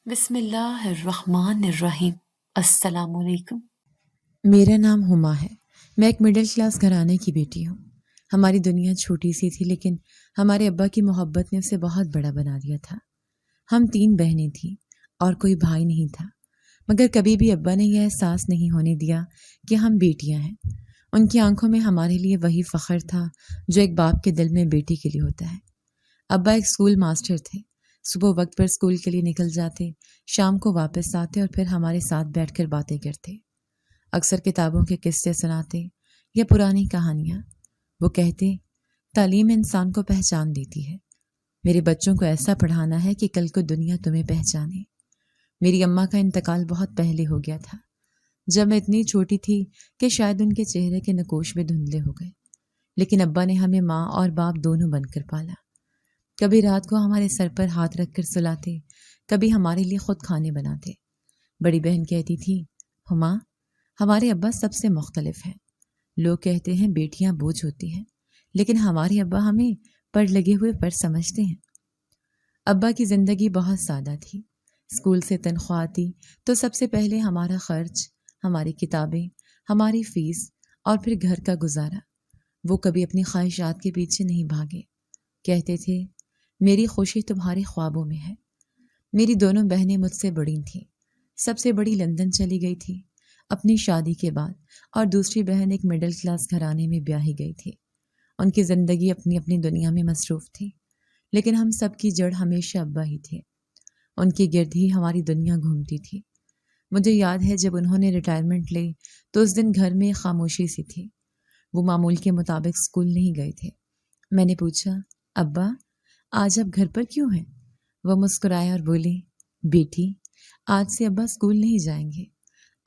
بسم اللہ الرحمن الرحیم۔ السلام علیکم۔ میرا نام ہما ہے۔ میں ایک مڈل کلاس گھرانے کی بیٹی ہوں۔ ہماری دنیا چھوٹی سی تھی، لیکن ہمارے ابا کی محبت نے اسے بہت بڑا بنا دیا تھا۔ ہم 3 بہنیں تھیں اور کوئی بھائی نہیں تھا، مگر کبھی بھی ابا نے یہ احساس نہیں ہونے دیا کہ ہم بیٹیاں ہیں۔ ان کی آنکھوں میں ہمارے لیے وہی فخر تھا جو ایک باپ کے دل میں بیٹی کے لیے ہوتا ہے۔ ابا ایک اسکول ماسٹر تھے۔ صبح وقت پر اسکول کے لیے نکل جاتے، شام کو واپس آتے اور پھر ہمارے ساتھ بیٹھ کر باتیں کرتے۔ اکثر کتابوں کے قصے سناتے یا پرانی کہانیاں۔ وہ کہتے، تعلیم انسان کو پہچان دیتی ہے۔ میرے بچوں کو ایسا پڑھانا ہے کہ کل کو دنیا تمہیں پہچانے۔ میری اماں کا انتقال بہت پہلے ہو گیا تھا، جب میں اتنی چھوٹی تھی کہ شاید ان کے چہرے کے نقوش بھی دھندلے ہو گئے، لیکن ابا نے ہمیں ماں اور باپ دونوں بن کر پالا۔ کبھی رات کو ہمارے سر پر ہاتھ رکھ کر سلاتے، کبھی ہمارے لیے خود کھانے بناتے۔ بڑی بہن کہتی تھی، ہما، ہمارے ابا سب سے مختلف ہیں۔ لوگ کہتے ہیں بیٹیاں بوجھ ہوتی ہیں، لیکن ہمارے ابا ہمیں پڑھ لگے ہوئے پر سمجھتے ہیں۔ ابا کی زندگی بہت سادہ تھی۔ اسکول سے تنخواہ آتی تو سب سے پہلے ہمارا خرچ، ہماری کتابیں، ہماری فیس اور پھر گھر کا گزارا۔ وہ کبھی اپنی خواہشات کے پیچھے نہیں بھاگے۔ کہتے تھے، میری خوشی تمہارے خوابوں میں ہے۔ میری دونوں بہنیں مجھ سے بڑی تھیں۔ سب سے بڑی لندن چلی گئی تھی اپنی شادی کے بعد، اور دوسری بہن ایک مڈل کلاس گھرانے میں بیاہی گئی تھی۔ ان کی زندگی اپنی اپنی دنیا میں مصروف تھی، لیکن ہم سب کی جڑ ہمیشہ ابا ہی تھے۔ ان کے گرد ہی ہماری دنیا گھومتی تھی۔ مجھے یاد ہے جب انہوں نے ریٹائرمنٹ لی تو اس دن گھر میں خاموشی سی تھی۔ وہ معمول کے مطابق اسکول نہیں گئے تھے۔ میں نے پوچھا، ابا آج آپ گھر پر کیوں ہیں؟ وہ مسکرائے اور بولے، بیٹی آج سے ابا اسکول نہیں جائیں گے،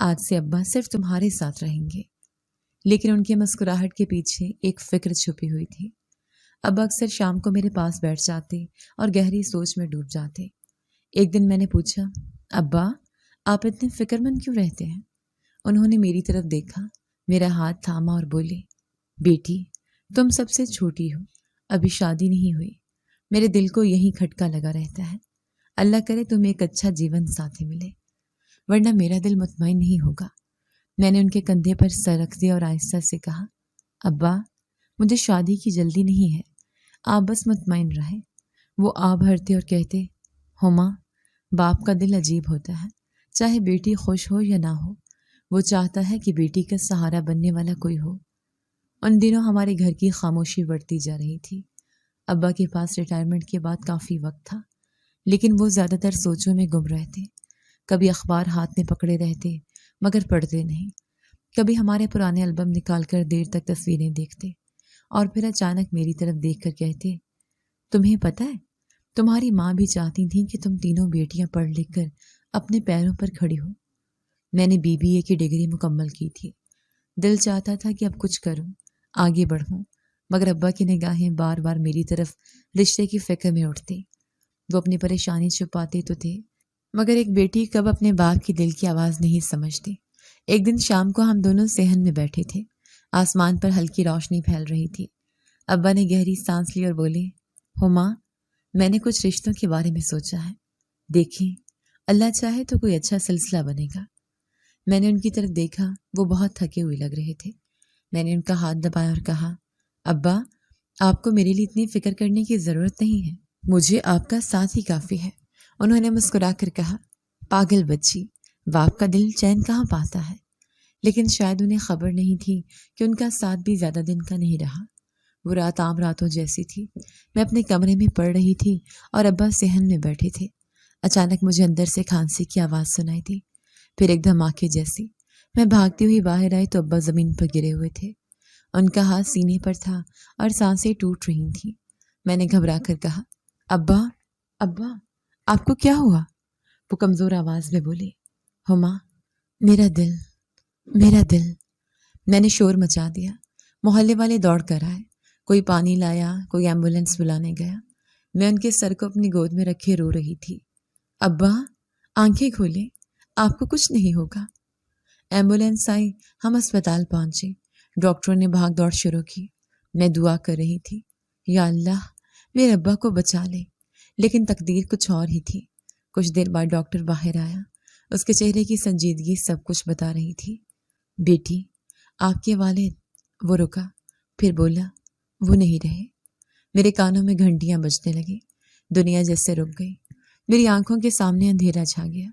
آج سے ابا صرف تمہارے ساتھ رہیں گے۔ لیکن ان کی مسکراہٹ کے پیچھے ایک فکر چھپی ہوئی تھی۔ ابا اکثر شام کو میرے پاس بیٹھ جاتے اور گہری سوچ میں ڈوب جاتے۔ ایک دن میں نے پوچھا، ابا آپ اتنے فکر مند کیوں رہتے ہیں؟ انہوں نے میری طرف دیکھا، میرا ہاتھ تھاما اور بولے، بیٹی تم سب سے چھوٹی ہو، ابھی شادی نہیں ہوئی، میرے دل کو یہی کھٹکا لگا رہتا ہے۔ اللہ کرے تمہیں ایک اچھا جیون ساتھی ملے، ورنہ میرا دل مطمئن نہیں ہوگا۔ میں نے ان کے کندھے پر سر رکھ دیا اور آہستہ سے کہا، ابا مجھے شادی کی جلدی نہیں ہے، آپ بس مطمئن رہیں۔ وہ آہ بھرتے اور کہتے، ہما باپ کا دل عجیب ہوتا ہے، چاہے بیٹی خوش ہو یا نہ ہو، وہ چاہتا ہے کہ بیٹی کا سہارا بننے والا کوئی ہو۔ ان دنوں ہمارے گھر کی خاموشی بڑھتی جا رہی تھی۔ ابا کے پاس ریٹائرمنٹ کے بعد کافی وقت تھا، لیکن وہ زیادہ تر سوچوں میں گم رہتے۔ کبھی اخبار ہاتھ میں پکڑے رہتے مگر پڑھتے نہیں، کبھی ہمارے پرانے البم نکال کر دیر تک تصویریں دیکھتے، اور پھر اچانک میری طرف دیکھ کر کہتے، تمہیں پتہ ہے تمہاری ماں بھی چاہتی تھی کہ تم تینوں بیٹیاں پڑھ لکھ کر اپنے پیروں پر کھڑی ہو۔ میں نے BBA کی ڈگری مکمل کی تھی۔ دل چاہتا تھا کہ اب کچھ کروں، آگے بڑھوں، مگر ابا کی نگاہیں بار بار میری طرف رشتے کی فکر میں اٹھتی۔ وہ اپنی پریشانی چھپاتے تو تھے، مگر ایک بیٹی کب اپنے باپ کی دل کی آواز نہیں سمجھتی۔ ایک دن شام کو ہم دونوں صحن میں بیٹھے تھے، آسمان پر ہلکی روشنی پھیل رہی تھی۔ ابا نے گہری سانس لی اور بولے، ہما میں نے کچھ رشتوں کے بارے میں سوچا ہے، دیکھیں اللہ چاہے تو کوئی اچھا سلسلہ بنے گا۔ میں نے ان کی طرف دیکھا، وہ بہت تھکے ہوئے لگ رہے تھے۔ میں نے ان کا ہاتھ دبایا اور کہا، ابا آپ کو میرے لیے اتنی فکر کرنے کی ضرورت نہیں ہے، مجھے آپ کا ساتھ ہی کافی ہے۔ انہوں نے مسکرا کر کہا، پاگل بچی، باپ کا دل چین کہاں پاتا ہے۔ لیکن شاید انہیں خبر نہیں تھی کہ ان کا ساتھ بھی زیادہ دن کا نہیں رہا۔ وہ رات عام راتوں جیسی تھی۔ میں اپنے کمرے میں پڑھ رہی تھی اور ابا صحن میں بیٹھے تھے۔ اچانک مجھے اندر سے کھانسی کی آواز سنائی دی، پھر ایک دھماکے جیسی۔ میں بھاگتی ہوئی باہر آئی تو ابا زمین پر گرے ہوئے تھے۔ ان کا ہاتھ سینے پر تھا اور سانسیں ٹوٹ رہی تھیں۔ میں نے گھبرا کر کہا، ابا ابا آپ کو کیا ہوا؟ وہ کمزور آواز میں بولے، ہما میرا دل میرا دل۔ میں نے شور مچا دیا۔ محلے والے دوڑ کر آئے، کوئی پانی لایا، کوئی ایمبولینس بلانے گیا۔ میں ان کے سر کو اپنی گود میں رکھے رو رہی تھی۔ ابا آنکھیں کھولیں، آپ کو کچھ نہیں ہوگا۔ ایمبولینس آئی، ہم اسپتال پہنچے۔ ڈاکٹروں نے بھاگ دوڑ شروع کی۔ میں دعا کر رہی تھی، یا اللہ میرے ابا کو بچا لے، لیکن تقدیر کچھ اور ہی تھی۔ کچھ دیر بعد ڈاکٹر باہر آیا. اس کے چہرے کی سنجیدگی سب کچھ بتا رہی تھی. بیٹی، آپ کے والد. وہ رکا، پھر بولا، وہ نہیں رہے. میرے کانوں میں گھنٹیاں بجنے لگی. دنیا جیسے رک گئی. میری آنکھوں کے سامنے اندھیرا چھا گیا.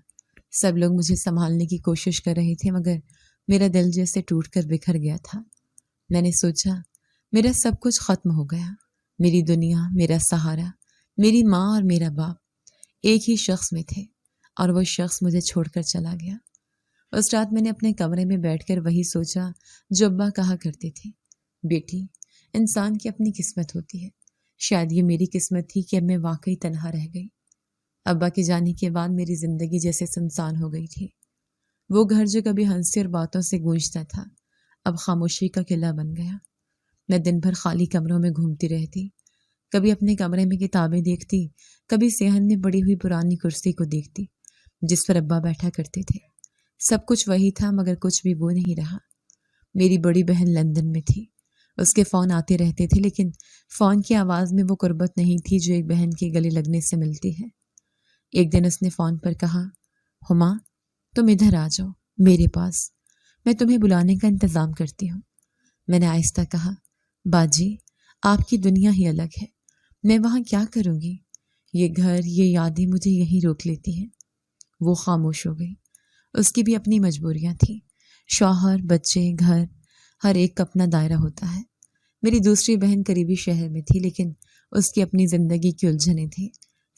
سب لوگ مجھے سنبھالنے کی کوشش کر رہے تھے، مگر میرا دل جیسے ٹوٹ کر بکھر گیا تھا. میں نے سوچا میرا سب کچھ ختم ہو گیا. میری دنیا، میرا سہارا، میری ماں اور میرا باپ ایک ہی شخص میں تھے، اور وہ شخص مجھے چھوڑ کر چلا گیا. اس رات میں نے اپنے کمرے میں بیٹھ کر وہی سوچا جو ابا کہا کرتے تھے. بیٹی، انسان کی اپنی قسمت ہوتی ہے. شاید یہ میری قسمت تھی کہ اب میں واقعی تنہا رہ گئی. ابا کے جانے کے بعد میری زندگی جیسے سنسان ہو گئی تھی. وہ گھر جو کبھی ہنسی اور باتوں سے گونجتا تھا، اب خاموشی کا قلعہ بن گیا. میں دن بھر خالی کمروں میں گھومتی رہتی. کبھی اپنے کمرے میں کتابیں دیکھتی، کبھی صحن میں پڑی ہوئی پرانی کرسی کو دیکھتی جس پر ابا بیٹھا کرتے تھے. سب کچھ وہی تھا، مگر کچھ بھی وہ نہیں رہا. میری بڑی بہن لندن میں تھی. اس کے فون آتے رہتے تھے، لیکن فون کی آواز میں وہ قربت نہیں تھی جو ایک بہن کے گلے لگنے سے ملتی ہے. ایک دن اس نے فون پر کہا، ہما، تم ادھر آ جاؤ میرے پاس، میں تمہیں بلانے کا انتظام کرتی ہوں. میں نے آہستہ کہا، باجی، آپ کی دنیا ہی الگ ہے، میں وہاں کیا کروں گی؟ یہ گھر، یہ یادیں مجھے یہیں روک لیتی ہیں. وہ خاموش ہو گئی. اس کی بھی اپنی مجبوریاں تھیں. شوہر، بچے، گھر، ہر ایک کا اپنا دائرہ ہوتا ہے. میری دوسری بہن قریبی شہر میں تھی، لیکن اس کی اپنی زندگی کی الجھنیں تھیں.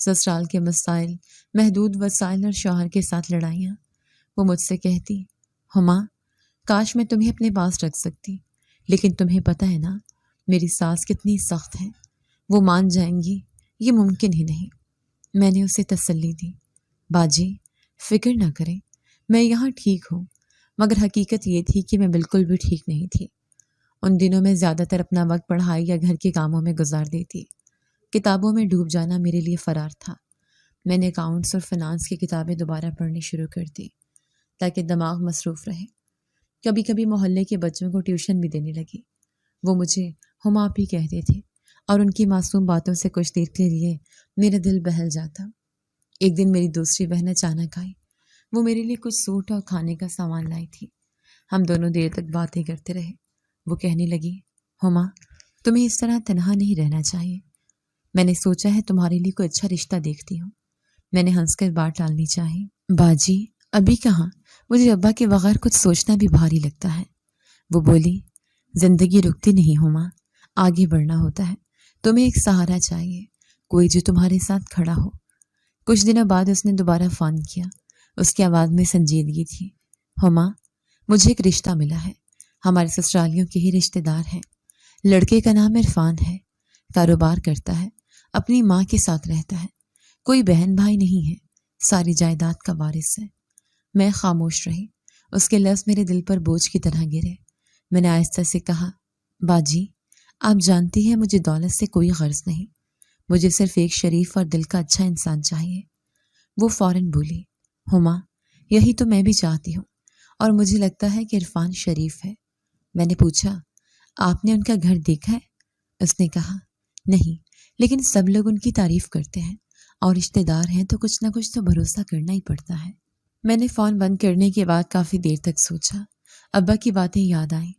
سسرال کے مسائل، محدود وسائل اور شوہر کے ساتھ لڑائیاں. وہ مجھ سے کہتی، ہما، کاش میں تمہیں اپنے پاس رکھ سکتی، لیکن تمہیں پتہ ہے نا میری ساس کتنی سخت ہے، وہ مان جائیں گی، یہ ممکن ہی نہیں. میں نے اسے تسلی دی، باجی فکر نہ کریں، میں یہاں ٹھیک ہوں. مگر حقیقت یہ تھی کہ میں بالکل بھی ٹھیک نہیں تھی. ان دنوں میں زیادہ تر اپنا وقت پڑھائی یا گھر کے کاموں میں گزار دیتی. کتابوں میں ڈوب جانا میرے لیے فرار تھا. میں نے اکاؤنٹس اور فنانس کی کتابیں دوبارہ پڑھنی شروع کر دی تاکہ دماغ مصروف رہے. کبھی کبھی محلے کے بچوں کو ٹیوشن بھی دینے لگی. وہ مجھے ہما بھی کہتے تھے، اور ان کی معصوم باتوں سے کچھ دیر کے لیے میرا دل بہل جاتا. ایک دن میری دوسری بہن اچانک آئی. وہ میرے لیے کچھ سوٹ اور کھانے کا سامان لائی تھی. ہم دونوں دیر تک باتیں کرتے رہے. وہ کہنے لگی، ہما، تمہیں اس طرح تنہا نہیں رہنا چاہیے. میں نے سوچا ہے تمہارے لیے کوئی اچھا رشتہ دیکھتی ہوں. میں نے ہنس کر بات ٹالنی چاہی، باجی ابھی کہاں، مجھے ابا کے بغیر کچھ سوچنا بھی بھاری لگتا ہے. وہ بولی، زندگی رکتی نہیں ہما، آگے بڑھنا ہوتا ہے. تمہیں ایک سہارا چاہیے، کوئی جو تمہارے ساتھ کھڑا ہو. کچھ دنوں بعد اس نے دوبارہ فون کیا. اس کی آواز میں سنجیدگی تھی. ہما، مجھے ایک رشتہ ملا ہے، ہمارے سسرالیوں کے ہی رشتہ دار ہیں. لڑکے کا نام عرفان ہے، کاروبار کرتا ہے، اپنی ماں کے ساتھ رہتا ہے، کوئی بہن بھائی نہیں ہے، ساری جائیداد کا وارث ہے. میں خاموش رہی. اس کے لفظ میرے دل پر بوجھ کی طرح گرے. میں نے آہستہ سے کہا، باجی آپ جانتی ہیں مجھے دولت سے کوئی غرض نہیں، مجھے صرف ایک شریف اور دل کا اچھا انسان چاہیے. وہ فوراً بولی، ہما، یہی تو میں بھی چاہتی ہوں، اور مجھے لگتا ہے کہ عرفان شریف ہے. میں نے پوچھا، آپ نے ان کا گھر دیکھا ہے؟ اس نے کہا، نہیں، لیکن سب لوگ ان کی تعریف کرتے ہیں، اور رشتہ دار ہیں تو کچھ نہ کچھ تو بھروسہ کرنا ہی پڑتا ہے. میں نے فون بند کرنے کے بعد کافی دیر تک سوچا. ابا کی باتیں یاد آئیں.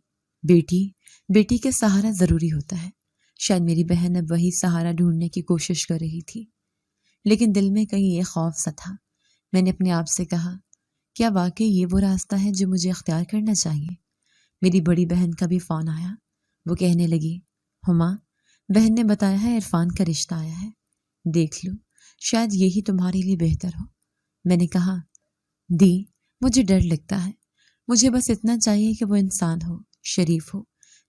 بیٹی کا سہارا ضروری ہوتا ہے. شاید میری بہن اب وہی سہارا ڈھونڈنے کی کوشش کر رہی تھی، لیکن دل میں کہیں یہ خوف سا تھا. میں نے اپنے آپ سے کہا، کیا واقعی یہ وہ راستہ ہے جو مجھے اختیار کرنا چاہیے؟ میری بڑی بہن کا بھی فون آیا. وہ کہنے لگی، ہما، بہن نے بتایا ہے عرفان کا رشتہ آیا ہے، دیکھ لو، شاید یہی تمہارے لیے بہتر ہو. میں نے کہا، دی، مجھے ڈر لگتا ہے. مجھے بس اتنا چاہیے کہ وہ انسان ہو، شریف ہو،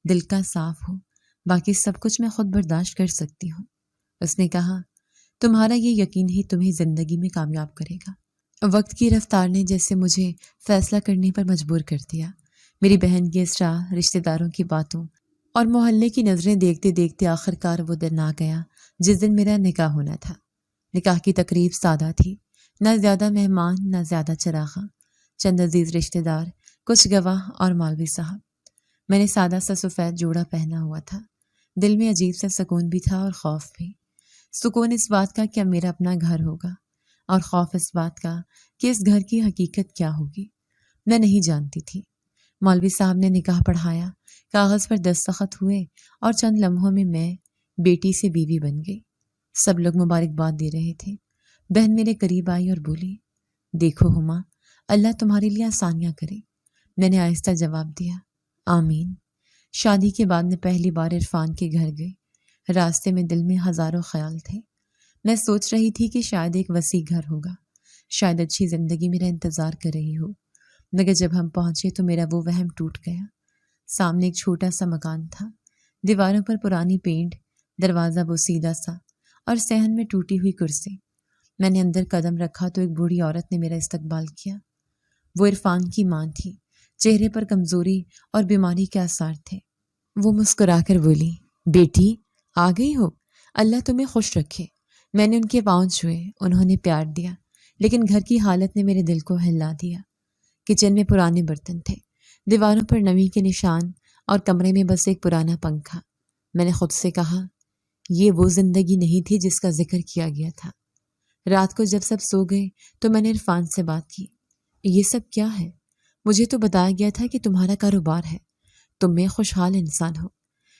دل کا صاف ہو، باقی سب کچھ میں خود برداشت کر سکتی ہوں. اس نے کہا، تمہارا یہ یقین ہی تمہیں زندگی میں کامیاب کرے گا. وقت کی رفتار نے جیسے مجھے فیصلہ کرنے پر مجبور کر دیا. میری بہن کی اصرار، رشتہ داروں کی باتوں اور محلے کی نظریں دیکھتے دیکھتے آخرکار وہ دن آ گیا جس دن میرا نکاح ہونا تھا. نکاح کی تقریب سادہ تھی، نہ زیادہ مہمان نہ زیادہ چراغاں، چند عزیز رشتہ دار، کچھ گواہ اور مولوی صاحب. میں نے سادہ سا سفید جوڑا پہنا ہوا تھا. دل میں عجیب سا سکون بھی تھا اور خوف بھی. سکون اس بات کا کہ اب میرا اپنا گھر ہوگا، اور خوف اس بات کا کہ اس گھر کی حقیقت کیا ہوگی۔ میں نہیں جانتی تھی۔ مولوی صاحب نے نکاح پڑھایا، کاغذ پر دستخط ہوئے اور چند لمحوں میں بیٹی سے بیوی بن گئی۔ سب لوگ مبارکباد دے رہے تھے۔ بہن میرے قریب آئی اور بولی، دیکھو ہما، اللہ تمہارے لیے آسانیاں کرے۔ میں نے آہستہ جواب دیا، آمین۔ شادی کے بعد میں پہلی بار عرفان کے گھر گئی۔ راستے میں دل میں ہزاروں خیال تھے۔ میں سوچ رہی تھی کہ شاید ایک وسیع گھر ہوگا، شاید اچھی زندگی میرا انتظار کر رہی ہو، مگر جب ہم پہنچے تو میرا وہ وہم ٹوٹ گیا۔ سامنے ایک چھوٹا سا مکان تھا، دیواروں پر پرانی پینٹ، دروازہ بوسیدہ سا اور صحن میں ٹوٹی ہوئی کرسی۔ میں نے اندر قدم رکھا تو ایک بوڑھی عورت نے میرا استقبال کیا۔ وہ عرفان کی ماں تھی۔ چہرے پر کمزوری اور بیماری کے آثار تھے۔ وہ مسکرا کر بولی، بیٹی آ گئی ہو، اللہ تمہیں خوش رکھے۔ میں نے ان کے پاؤں چھوئے، انہوں نے پیار دیا، لیکن گھر کی حالت نے میرے دل کو ہلا دیا۔ کچن میں پرانے برتن تھے، دیواروں پر نمی کے نشان اور کمرے میں بس ایک پرانا پنکھا۔ میں نے خود سے کہا، یہ وہ زندگی نہیں تھی جس کا ذکر کیا گیا تھا۔ رات کو جب سب سو گئے تو میں نے عرفان سے بات کی، یہ سب کیا ہے؟ مجھے تو بتایا گیا تھا کہ تمہارا کاروبار ہے، تم میں خوشحال انسان ہو۔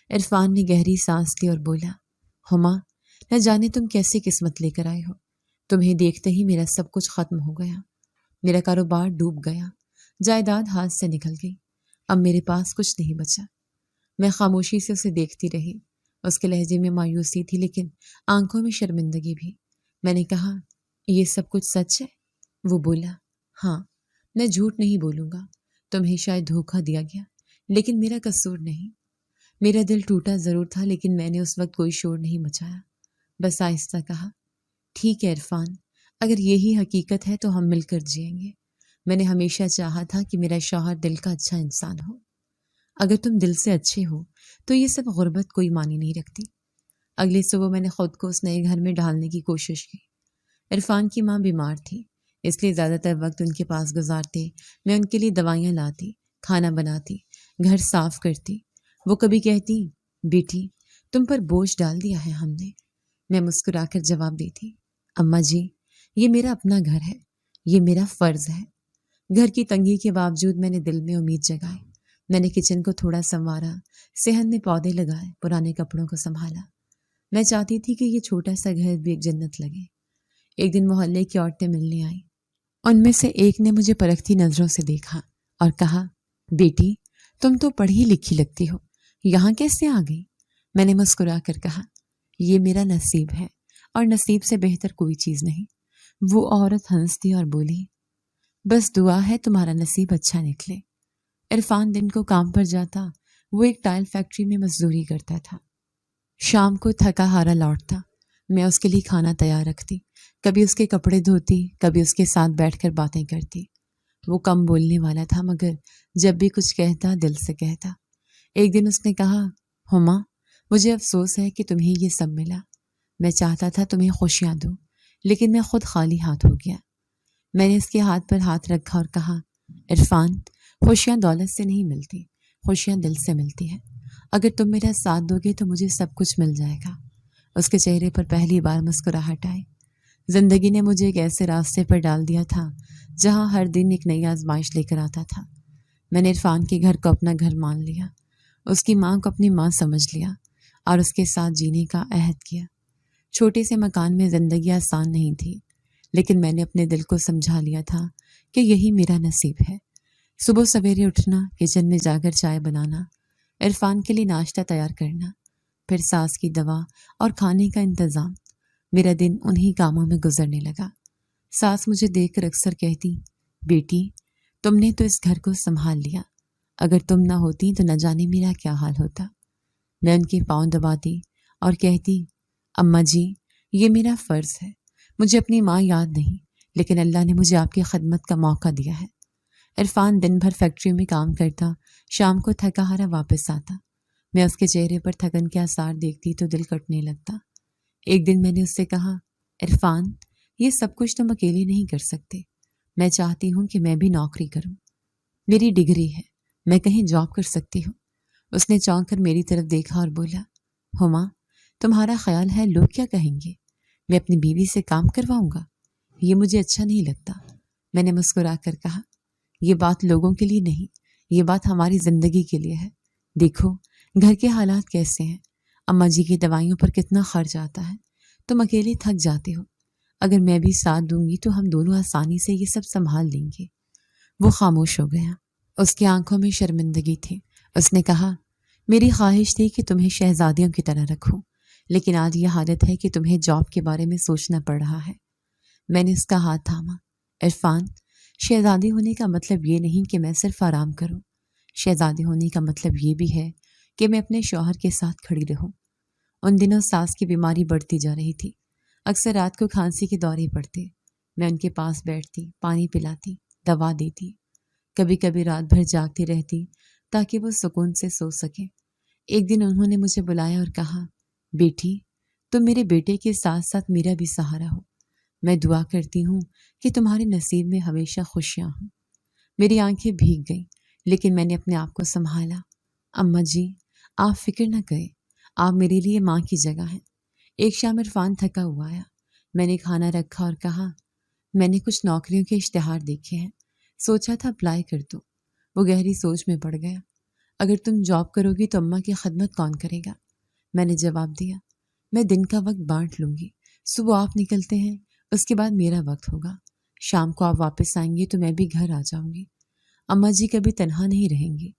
عرفان نے گہری سانس لی اور بولا، ہما، نہ جانے تم کیسی قسمت لے کر آئے ہو، تمہیں دیکھتے ہی میرا سب کچھ ختم ہو گیا، میرا کاروبار ڈوب گیا، جائیداد ہاتھ سے نکل گئی، اب میرے پاس کچھ نہیں بچا۔ میں خاموشی سے اسے دیکھتی رہی۔ اس کے لہجے میں مایوسی تھی لیکن آنکھوں میں شرمندگی بھی۔ میں نے کہا، یہ سب کچھ سچ ہے؟ وہ بولا، ہاں، میں جھوٹ نہیں بولوں گا، تمہیں شاید دھوکہ دیا گیا، لیکن میرا قصور نہیں۔ میرا دل ٹوٹا ضرور تھا لیکن میں نے اس وقت کوئی شور نہیں مچایا، بس آہستہ کہا، ٹھیک ہے عرفان، اگر یہی حقیقت ہے تو ہم مل کر جئیں گے۔ میں نے ہمیشہ چاہا تھا کہ میرا شوہر دل کا اچھا انسان ہو۔ اگر تم دل سے اچھے ہو تو یہ سب غربت کوئی معنی نہیں رکھتی۔ اگلی صبح میں نے خود کو اس نئے گھر میں ڈھالنے کی کوشش کی۔ عرفان کی ماں بیمار تھی، اس لیے زیادہ تر وقت ان کے پاس گزارتے۔ میں ان کے لیے دوائیاں لاتی، کھانا بناتی، گھر صاف کرتی۔ وہ کبھی کہتی، بیٹی تم پر بوجھ ڈال دیا ہے ہم نے۔ میں مسکرا کر جواب دیتی، اماں جی، یہ میرا اپنا گھر ہے، یہ میرا فرض ہے۔ گھر کی تنگی کے باوجود میں نے دل میں امید جگائی۔ میں نے کچن کو تھوڑا سنوارا، صحن میں پودے لگائے، پرانے کپڑوں کو سنبھالا۔ میں چاہتی تھی کہ یہ چھوٹا سا گھر بھی ایک جنت لگے۔ ایک دن محلے کی عورتیں ملنے آئیں۔ ان میں سے ایک نے مجھے پرکھتی نظروں سے دیکھا اور کہا، بیٹی تم تو پڑھی لکھی لگتی ہو، یہاں کیسے آ گئی؟ میں نے مسکرا کر کہا، یہ میرا نصیب ہے اور نصیب سے بہتر کوئی چیز نہیں۔ وہ عورت ہنس دی اور بولی، بس دعا ہے تمہارا نصیب اچھا نکلے۔ عرفان دن کو کام پر جاتا، وہ ایک ٹائل فیکٹری میں مزدوری کرتا تھا۔ شام کو تھکا ہارا لوٹتا، میں اس کے لیے کھانا تیار رکھتی، کبھی اس کے کپڑے دھوتی، کبھی اس کے ساتھ بیٹھ کر باتیں کرتی۔ وہ کم بولنے والا تھا مگر جب بھی کچھ کہتا دل سے کہتا۔ ایک دن اس نے کہا، ہما، مجھے افسوس ہے کہ تمہیں یہ سب ملا۔ میں چاہتا تھا تمہیں خوشیاں دوں لیکن میں خود خالی ہاتھ ہو گیا۔ میں نے اس کے ہاتھ پر ہاتھ رکھا اور کہا، عرفان، خوشیاں دولت سے نہیں ملتی، خوشیاں دل سے ملتی ہیں۔ اگر تم میرا ساتھ دو گے تو مجھے سب کچھ مل جائے گا۔ اس کے چہرے پر پہلی بار مسکراہٹ آئی۔ زندگی نے مجھے ایک ایسے راستے پر ڈال دیا تھا جہاں ہر دن ایک نئی آزمائش لے کر آتا تھا۔ میں نے عرفان کے گھر کو اپنا گھر مان لیا، اس کی ماں کو اپنی ماں سمجھ لیا اور اس کے ساتھ جینے کا عہد کیا۔ چھوٹے سے مکان میں زندگی آسان نہیں تھی لیکن میں نے اپنے دل کو سمجھا لیا تھا کہ یہی میرا نصیب ہے۔ صبح سویرے اٹھنا، کچن میں جا کر چائے بنانا، عرفان کے لیے ناشتہ تیار کرنا، پھر ساس کی دوا اور کھانے کا انتظام۔ میرا دن انہی کاموں میں گزرنے لگا۔ ساس مجھے دیکھ کر اکثر کہتی، بیٹی تم نے تو اس گھر کو سنبھال لیا، اگر تم نہ ہوتی تو نہ جانے میرا کیا حال ہوتا۔ میں ان کے پاؤں دباتی اور کہتی، اماں جی، یہ میرا فرض ہے، مجھے اپنی ماں یاد نہیں لیکن اللہ نے مجھے آپ کی خدمت کا موقع دیا ہے۔ عرفان دن بھر فیکٹری میں کام کرتا، شام کو تھکا ہارا واپس آتا۔ میں اس کے چہرے پر تھکن کے آثار دیکھتی تو دل کٹنے لگتا۔ ایک دن میں نے اس سے کہا، عرفان، یہ سب کچھ تم اکیلے نہیں کر سکتے، میں چاہتی ہوں کہ میں بھی نوکری کروں، میری ڈگری ہے، میں کہیں جاب کر سکتی ہوں۔ اس نے چونک کر میری طرف دیکھا اور بولا، ہما، تمہارا خیال ہے لوگ کیا کہیں گے؟ میں اپنی بیوی سے کام کرواؤں گا؟ یہ مجھے اچھا نہیں لگتا، میں نے مسکرا کر کہا۔ یہ بات لوگوں کے لیے نہیں، یہ بات ہماری زندگی کے لیے ہے۔ دیکھو گھر کے حالات کیسے ہیں، اماں جی کی دوائیوں پر کتنا خرچ آتا ہے، تم اکیلے تھک جاتے ہو، اگر میں بھی ساتھ دوں گی تو ہم دونوں آسانی سے یہ سب سنبھال لیں گے۔ وہ خاموش ہو گیا، اس کی آنکھوں میں شرمندگی تھی۔ اس نے کہا، میری خواہش تھی کہ تمہیں شہزادیوں کی طرح رکھوں، لیکن آج یہ حالت ہے کہ تمہیں جاب کے بارے میں سوچنا پڑ رہا ہے۔ میں نے اس کا ہاتھ تھاما۔ عرفان، شہزادی ہونے کا مطلب یہ نہیں کہ میں صرف آرام کروں، شہزادی ہونے کا مطلب یہ بھی ہے کہ میں اپنے شوہر کے ساتھ کھڑی رہوں۔ ان دنوں ساس کی بیماری بڑھتی جا رہی تھی، اکثر رات کو کھانسی کے دورے پڑتے، میں ان کے پاس بیٹھتی، پانی پلاتی، دوا دیتی، کبھی کبھی رات بھر جاگتی رہتی تاکہ وہ سکون سے سو سکے۔ ایک دن انہوں نے مجھے بلایا اور کہا، بیٹی تم میرے بیٹے کے ساتھ ساتھ میرا بھی سہارا ہو، میں دعا کرتی ہوں کہ تمہارے نصیب میں ہمیشہ خوشیاں ہوں۔ میری آنکھیں بھیگ گئیں، لیکن میں نے اپنے آپ کو سنبھالا۔ اماں جی آپ فکر نہ کریں، آپ میرے لیے ماں کی جگہ ہیں۔ ایک شام عرفان تھکا ہوا آیا، میں نے کھانا رکھا اور کہا، میں نے کچھ نوکریوں کے اشتہار دیکھے ہیں، سوچا تھا اپلائی کر دو۔ وہ گہری سوچ میں پڑ گیا۔ اگر تم جاب کرو گی تو اماں کی خدمت کون کرے گا؟ میں نے جواب دیا، میں دن کا وقت بانٹ لوں گی، صبح آپ نکلتے ہیں، اس کے بعد میرا وقت ہوگا، شام کو آپ واپس آئیں گے تو میں بھی گھر آ جاؤں گی، اماں جی کبھی تنہا نہیں رہیں گی۔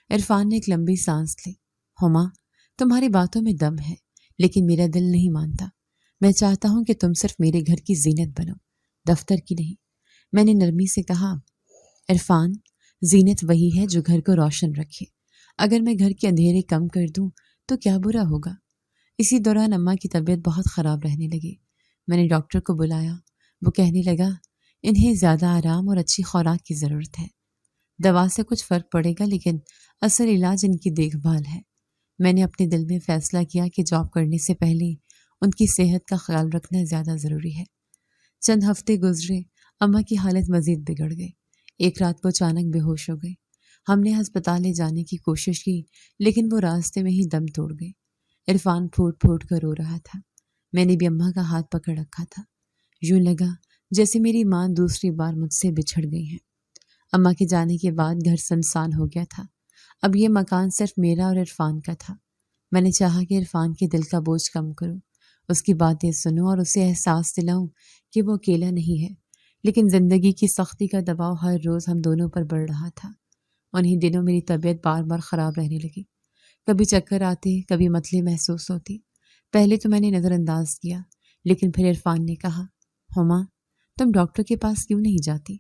عرفان نے ایک لمبی سانس لی۔ ہما، تمہاری باتوں میں دم ہے، لیکن میرا دل نہیں مانتا۔ میں چاہتا ہوں کہ تم صرف میرے گھر کی زینت بنو، دفتر کی نہیں۔ میں نے نرمی سے کہا، عرفان، زینت وہی ہے جو گھر کو روشن رکھے، اگر میں گھر کے اندھیرے کم کر دوں تو کیا برا ہوگا؟ اسی دوران اماں کی طبیعت بہت خراب رہنے لگی۔ میں نے ڈاکٹر کو بلایا، وہ کہنے لگا، انہیں زیادہ آرام اور اچھی خوراک کی ضرورت ہے، دوا سے کچھ فرق پڑے گا لیکن اصل علاج ان کی دیکھ بھال ہے۔ میں نے اپنے دل میں فیصلہ کیا کہ جاب کرنے سے پہلے ان کی صحت کا خیال رکھنا زیادہ ضروری ہے۔ چند ہفتے گزرے، اماں کی حالت مزید بگڑ گئی۔ ایک رات وہ اچانک بے ہوش ہو گئی۔ ہم نے ہسپتال لے جانے کی کوشش کی لیکن وہ راستے میں ہی دم توڑ گئی۔ عرفان پھوٹ پھوٹ کر رو رہا تھا، میں نے بھی اماں کا ہاتھ پکڑ رکھا تھا۔ یوں لگا جیسے میری ماں دوسری بار مجھ سے بچھڑ گئی ہیں۔ اماں کے جانے کے بعد گھر سنسان ہو گیا تھا۔ اب یہ مکان صرف میرا اور عرفان کا تھا۔ میں نے چاہا کہ عرفان کے دل کا بوجھ کم کروں، اس کی باتیں سنوں اور اسے احساس دلاؤں کہ وہ اکیلا نہیں ہے، لیکن زندگی کی سختی کا دباؤ ہر روز ہم دونوں پر بڑھ رہا تھا۔ انہی دنوں میری طبیعت بار بار خراب رہنے لگی، کبھی چکر آتے، کبھی متلی محسوس ہوتی۔ پہلے تو میں نے نظر انداز کیا، لیکن پھر عرفان نے کہا، ہما تم ڈاکٹر کے پاس کیوں نہیں جاتی؟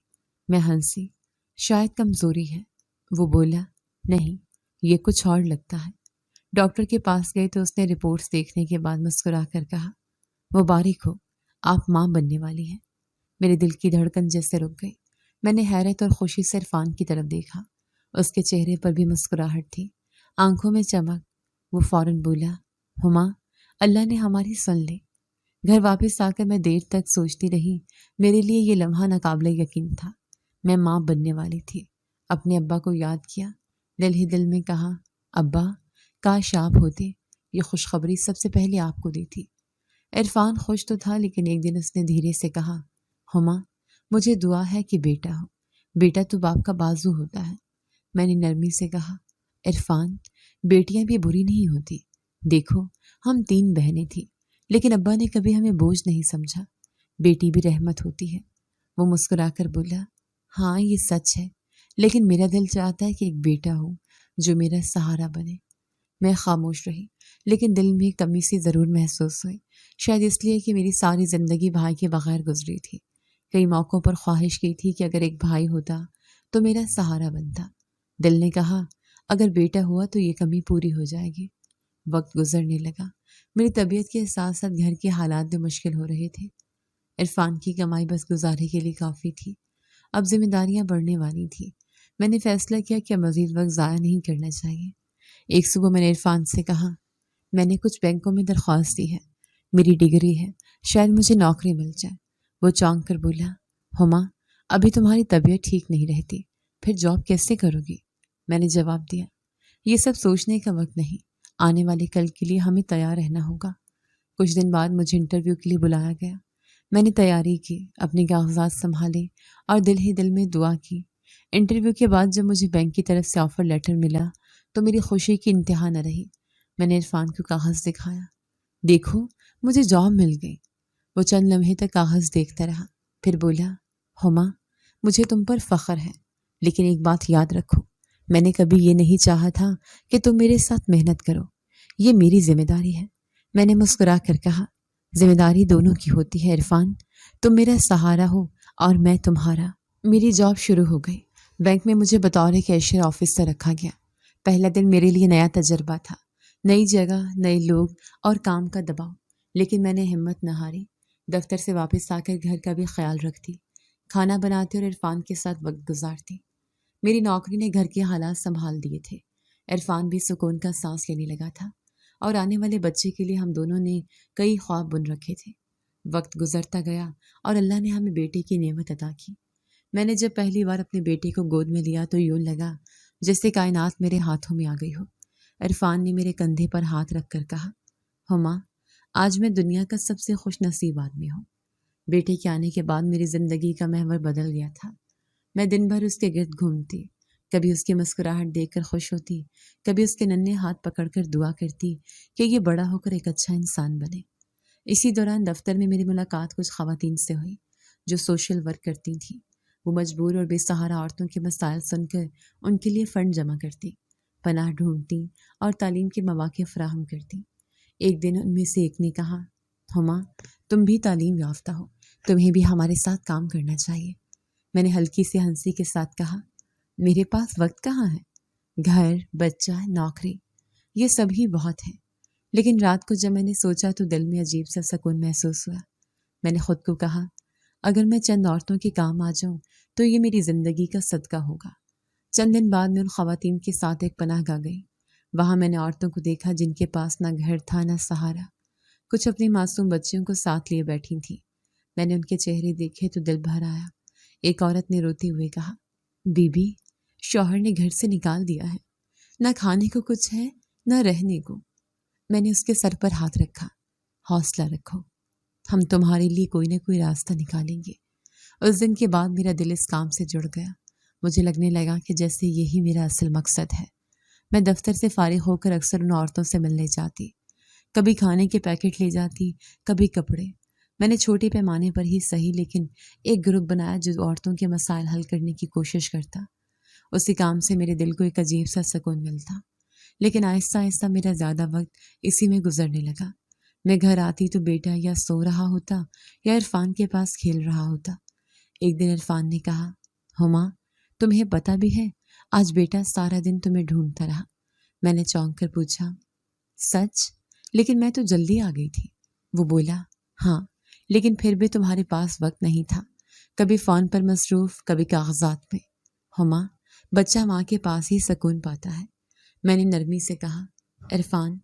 میں ہنسی، شاید کمزوری ہے۔ وہ بولا، نہیں، یہ کچھ اور لگتا ہے۔ ڈاکٹر کے پاس گئے تو اس نے رپورٹس دیکھنے کے بعد مسکرا کر کہا، مبارک ہو، آپ ماں بننے والی ہیں۔ میرے دل کی دھڑکن جیسے رک گئی۔ میں نے حیرت اور خوشی سے عرفان کی طرف دیکھا، اس کے چہرے پر بھی مسکراہٹ تھی، آنکھوں میں چمک۔ وہ فوراً بولا، ہما اللہ نے ہماری سن لی۔ گھر واپس آ کر میں دیر تک سوچتی رہی۔ میرے لیے یہ لمحہ ناقابل یقین تھا، میں ماں بننے والی تھی۔ اپنے ابا کو یاد کیا، دل ہی دل میں کہا، ابا کاش آپ ہوتے، یہ خوشخبری سب سے پہلے آپ کو دی تھی۔ عرفان خوش تو تھا لیکن ایک دن اس نے دھیرے سے کہا، ہما مجھے دعا ہے کہ بیٹا ہو، بیٹا تو باپ کا بازو ہوتا ہے۔ میں نے نرمی سے کہا، عرفان بیٹیاں بھی بری نہیں ہوتی، دیکھو ہم 3 بہنیں تھیں لیکن ابا نے کبھی ہمیں بوجھ نہیں سمجھا، بیٹی بھی رحمت ہوتی ہے۔ وہ مسکرا کر بولا، ہاں یہ سچ ہے، لیکن میرا دل چاہتا ہے کہ ایک بیٹا ہو جو میرا سہارا بنے۔ میں خاموش رہی لیکن دل میں کمی سی ضرور محسوس ہوئی، شاید اس لیے کہ میری ساری زندگی بھائی کے بغیر گزری تھی۔ کئی موقعوں پر خواہش کی تھی کہ اگر ایک بھائی ہوتا تو میرا سہارا بنتا۔ دل نے کہا اگر بیٹا ہوا تو یہ کمی پوری ہو جائے گی۔ وقت گزرنے لگا، میری طبیعت کے ساتھ ساتھ گھر کے حالات بھی مشکل ہو رہے تھے۔ عرفان کی کمائی بس گزارے کے لیے کافی تھی، اب ذمہ داریاں بڑھنے والی تھی۔ میں نے فیصلہ کیا کہ مزید وقت ضائع نہیں کرنا چاہیے۔ ایک صبح میں نے عرفان سے کہا، میں نے کچھ بینکوں میں درخواست دی ہے، میری ڈگری ہے، شاید مجھے نوکری مل جائے۔ وہ چونک کر بولا، ہما ابھی تمہاری طبیعت ٹھیک نہیں رہتی، پھر جاب کیسے کرو گی؟ میں نے جواب دیا، یہ سب سوچنے کا وقت نہیں، آنے والے کل کے لیے ہمیں تیار رہنا ہوگا۔ کچھ دن بعد مجھے انٹرویو کے لیے بلایا گیا۔ میں نے تیاری کی، اپنے کاغذات سنبھالے اور دل ہی دل میں دعا کی۔ انٹرویو کے بعد جب مجھے بینک کی طرف سے آفر لیٹر ملا تو میری خوشی کی انتہا نہ رہی۔ میں نے عرفان کو کاغذ دکھایا، دیکھو مجھے جاب مل گئی۔ وہ چند لمحے تک کاغذ دیکھتا رہا، پھر بولا، ہما مجھے تم پر فخر ہے، لیکن ایک بات یاد رکھو، میں نے کبھی یہ نہیں چاہا تھا کہ تم میرے ساتھ محنت کرو، یہ میری ذمہ داری ہے۔ میں نے مسکرا کر کہا، ذمہ داری دونوں کی ہوتی ہے عرفان، تم میرا سہارا ہو اور میں تمہارا۔ میری جاب شروع ہو گئی۔ بینک میں مجھے بطور کیشیئر آفیسر رکھا گیا۔ پہلا دن میرے لیے نیا تجربہ تھا، نئی جگہ، نئے لوگ اور کام کا دباؤ، لیکن میں نے ہمت نہ ہاری۔ دفتر سے واپس آ کر گھر کا بھی خیال رکھتی، کھانا بناتی اور عرفان کے ساتھ وقت گزارتی۔ میری نوکری نے گھر کے حالات سنبھال دیے تھے۔ عرفان بھی سکون کا سانس لینے لگا تھا اور آنے والے بچے کے لیے ہم دونوں نے کئی خواب بن رکھے تھے۔ وقت گزرتا گیا اور اللہ نے ہمیں بیٹے کی نعمت عطا کی۔ میں نے جب پہلی بار اپنے بیٹے کو گود میں لیا تو یوں لگا جیسے کائنات میرے ہاتھوں میں آ گئی ہو۔ عرفان نے میرے کندھے پر ہاتھ رکھ کر کہا، ہما آج میں دنیا کا سب سے خوش نصیب آدمی ہوں۔ بیٹے کے آنے کے بعد میری زندگی کا محور بدل گیا تھا۔ میں دن بھر اس کے گرد گھومتی، کبھی اس کی مسکراہٹ دیکھ کر خوش ہوتی، کبھی اس کے ننھے ہاتھ پکڑ کر دعا کرتی کہ یہ بڑا ہو کر ایک اچھا انسان بنے۔ اسی دوران دفتر میں میری ملاقات کچھ خواتین سے ہوئی جو سوشل ورک کرتی تھیں۔ وہ مجبور اور بے سہارا عورتوں کے مسائل سن کر ان کے لیے فنڈ جمع کرتی، پناہ ڈھونڈتی اور تعلیم کے مواقع فراہم کرتی۔ ایک دن ان میں سے ایک نے کہا، ہما تم بھی تعلیم یافتہ ہو، تمہیں بھی ہمارے ساتھ کام کرنا چاہیے۔ میں نے ہلکی سی ہنسی کے ساتھ کہا، میرے پاس وقت کہاں ہے، گھر، بچہ، نوکری، یہ سب ہی بہت ہے۔ لیکن رات کو جب میں نے سوچا تو دل میں عجیب سا سکون محسوس ہوا۔ میں نے خود کو کہا، اگر میں چند عورتوں کے کام آ جاؤں تو یہ میری زندگی کا صدقہ ہوگا۔ چند دن بعد میں ان خواتین کے ساتھ ایک پناہ گاہ گئی۔ وہاں میں نے عورتوں کو دیکھا جن کے پاس نہ گھر تھا نہ سہارا، کچھ اپنی معصوم بچیوں کو ساتھ لیے بیٹھی تھیں۔ میں نے ان کے چہرے دیکھے تو دل بھر آیا۔ ایک عورت نے روتے ہوئے کہا، بی بی شوہر نے گھر سے نکال دیا ہے، نہ کھانے کو کچھ ہے نہ رہنے کو۔ میں نے اس کے سر پر ہاتھ رکھا، حوصلہ رکھو، ہم تمہارے لیے کوئی نہ کوئی راستہ نکالیں گے۔ اس دن کے بعد میرا دل اس کام سے جڑ گیا۔ مجھے لگنے لگا کہ جیسے یہی میرا اصل مقصد ہے۔ میں دفتر سے فارغ ہو کر اکثر ان عورتوں سے ملنے جاتی، کبھی کھانے کے پیکٹ لے جاتی، کبھی کپڑے۔ میں نے چھوٹے پیمانے پر ہی صحیح لیکن ایک گروپ بنایا جو عورتوں کے مسائل حل کرنے کی کوشش کرتا۔ اسی کام سے میرے دل کو ایک عجیب سا سکون ملتا، لیکن آہستہ آہستہ میرا زیادہ وقت اسی میں گزرنے لگا۔ میں گھر آتی تو بیٹا یا سو رہا ہوتا یا عرفان کے پاس کھیل رہا ہوتا۔ ایک دن عرفان نے کہا، ہما تمہیں پتہ بھی ہے آج بیٹا سارا دن تمہیں ڈھونڈتا رہا۔ میں نے چونک کر پوچھا، سچ؟ لیکن میں تو جلدی آ گئی تھی۔ وہ بولا، ہاں لیکن پھر بھی تمہارے پاس وقت نہیں تھا، کبھی فون پر مصروف، کبھی کاغذات میں۔ ہما بچہ ماں کے پاس ہی سکون پاتا ہے۔ میں نے نرمی سے کہا، عرفان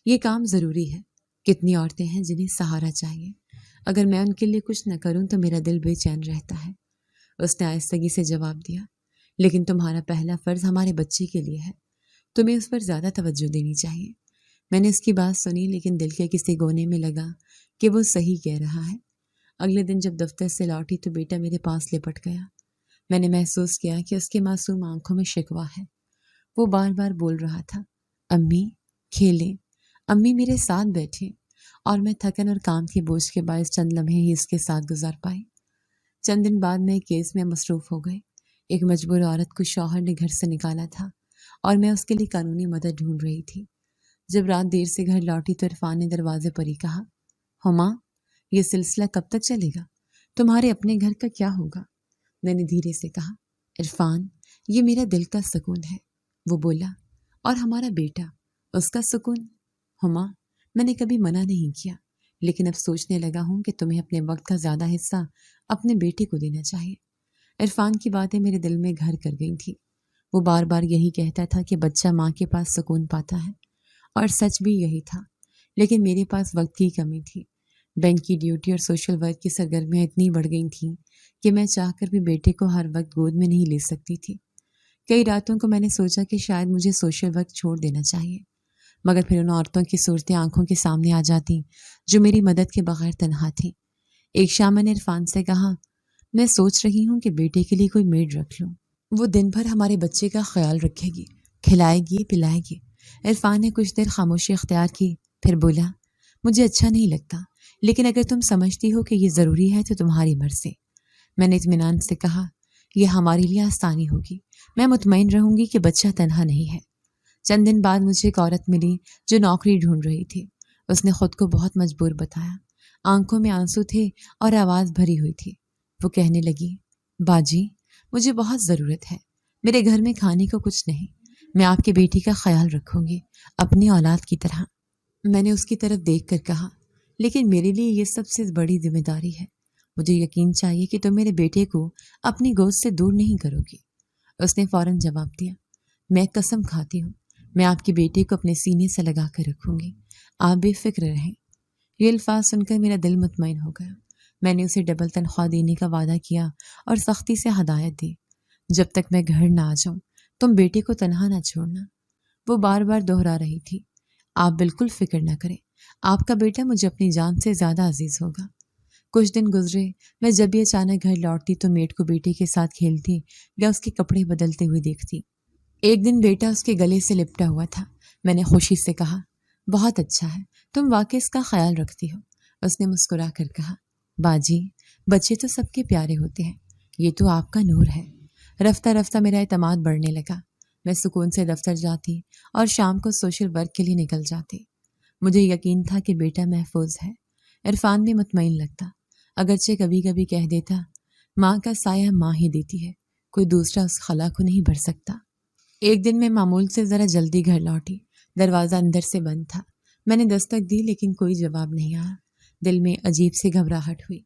یہ کام ضروری ہے، کتنی عورتیں ہیں جنہیں سہارا چاہیے، اگر میں ان کے لیے کچھ نہ کروں تو میرا دل بے چین رہتا ہے۔ اس نے آہستگی سے جواب دیا، لیکن تمہارا پہلا فرض ہمارے بچے کے لیے ہے، تمہیں اس پر زیادہ توجہ دینی چاہیے۔ میں نے اس کی بات سنی لیکن دل کے کسی کونے میں لگا کہ وہ صحیح کہہ رہا ہے۔ اگلے دن جب دفتر سے لوٹی تو بیٹا میرے پاس لپٹ گیا۔ میں نے محسوس کیا کہ اس کے معصوم آنکھوں میں شکوہ ہے۔ وہ بار بار بول رہا تھا، امی کھیلیں، امی میرے ساتھ بیٹھیں، اور میں تھکن اور کام کے بوجھ کے باعث چند لمحے ہی اس کے ساتھ گزار پائی۔ چند دن بعد میں ایک کیس میں مصروف ہو گئی۔ ایک مجبور عورت کو شوہر نے گھر سے نکالا تھا اور میں اس کے لیے قانونی مدد ڈھونڈ رہی تھی۔ جب رات دیر سے گھر لوٹی تو عرفان نے دروازے پر ہی کہا، ہما یہ سلسلہ کب تک چلے گا؟ تمہارے اپنے گھر کا کیا ہوگا؟ میں نے دھیرے سے کہا، عرفان یہ میرا دل کا سکون ہے۔ وہ بولا، اور ہمارا بیٹا، اس کا سکون؟ ہما میں نے کبھی منع نہیں کیا، لیکن اب سوچنے لگا ہوں کہ تمہیں اپنے وقت کا زیادہ حصہ اپنے بیٹے کو دینا چاہیے۔ عرفان کی باتیں میرے دل میں گھر کر گئی تھی۔ وہ بار بار یہی کہتا تھا کہ بچہ ماں کے پاس سکون پاتا ہے، اور سچ بھی یہی تھا، لیکن میرے پاس وقت کی کمی تھی۔ بینک کی ڈیوٹی اور سوشل ورک کی سرگرمیاں اتنی بڑھ گئی تھیں کہ میں چاہ کر بھی بیٹے کو ہر وقت گود میں نہیں لے سکتی تھی۔ کئی راتوں کو میں نے سوچا کہ شاید مجھے سوشل ورک چھوڑ دینا چاہیے، مگر پھر ان عورتوں کی صورتیں آنکھوں کے سامنے آ جاتی جو میری مدد کے بغیر تنہا تھیں۔ ایک شام میں نے عرفان سے کہا، میں سوچ رہی ہوں کہ بیٹے کے لیے کوئی میڈ رکھ لوں، وہ دن بھر ہمارے بچے کا خیال رکھے گی، کھلائے گی پلائے گی۔ عرفان نے کچھ دیر خاموشی اختیار کی، پھر بولا، مجھے اچھا نہیں لگتا، لیکن اگر تم سمجھتی ہو کہ یہ ضروری ہے تو تمہاری مرضی۔ میں نے اطمینان سے کہا، یہ ہمارے لیے آسانی ہوگی، میں مطمئن رہوں گی کہ بچہ تنہا نہیں ہے۔ چند دن بعد مجھے ایک عورت ملی جو نوکری ڈھونڈ رہی تھی۔ اس نے خود کو بہت مجبور بتایا، آنکھوں میں آنسو تھے اور آواز بھری ہوئی تھی۔ وہ کہنے لگی، باجی مجھے بہت ضرورت ہے، میرے گھر میں کھانے کو کچھ نہیں، میں آپ کے بیٹی کا خیال رکھوں گی اپنی اولاد کی طرح۔ میں نے اس کی طرف دیکھ کر کہا، لیکن میرے لیے یہ سب سے بڑی ذمہ داری ہے، مجھے یقین چاہیے کہ تم میرے بیٹے کو اپنی گود سے دور نہیں کرو گی۔ اس نے فوراً جواب دیا، میں قسم کھاتی ہوں میں آپ کے بیٹے کو اپنے سینے سے لگا کر رکھوں گی، آپ بے فکر رہیں۔ یہ الفاظ سن کر میرا دل مطمئن ہو گیا۔ میں نے اسے ڈبل تنخواہ دینے کا وعدہ کیا اور سختی سے ہدایت دی، جب تک میں گھر نہ آ جاؤں تم بیٹے کو تنہا نہ چھوڑنا۔ وہ بار بار دہرا رہی تھی، آپ بالکل فکر نہ کریں، آپ کا بیٹا مجھے اپنی جان سے زیادہ عزیز ہوگا۔ کچھ دن گزرے، میں جب بھی اچانک گھر لوٹتی تو میڈ کو بیٹے کے ساتھ کھیلتی یا اس کے کپڑے بدلتے ہوئے دیکھتی۔ ایک دن بیٹا اس کے گلے سے لپٹا ہوا تھا۔ میں نے خوشی سے کہا، بہت اچھا ہے، تم واقعی اس کا خیال رکھتی ہو۔ اس نے مسکرا کر کہا، باجی بچے تو سب کے پیارے ہوتے ہیں، یہ تو آپ کا نور ہے۔ رفتہ رفتہ میرا اعتماد بڑھنے لگا، میں سکون سے دفتر جاتی اور شام کو سوشل ورک کے لیے نکل جاتی۔ مجھے یقین تھا کہ بیٹا محفوظ ہے۔ عرفان بھی مطمئن لگتا، اگرچہ کبھی کبھی کہہ دیتا، ماں کا سایہ ماں ہی دیتی ہے، کوئی دوسرا اس خلا کو نہیں بھر سکتا۔ ایک دن میں معمول سے ذرا جلدی گھر لوٹی، دروازہ اندر سے بند تھا۔ میں نے دستک دی لیکن کوئی جواب نہیں آیا۔ دل میں عجیب سی گھبراہٹ ہوئی۔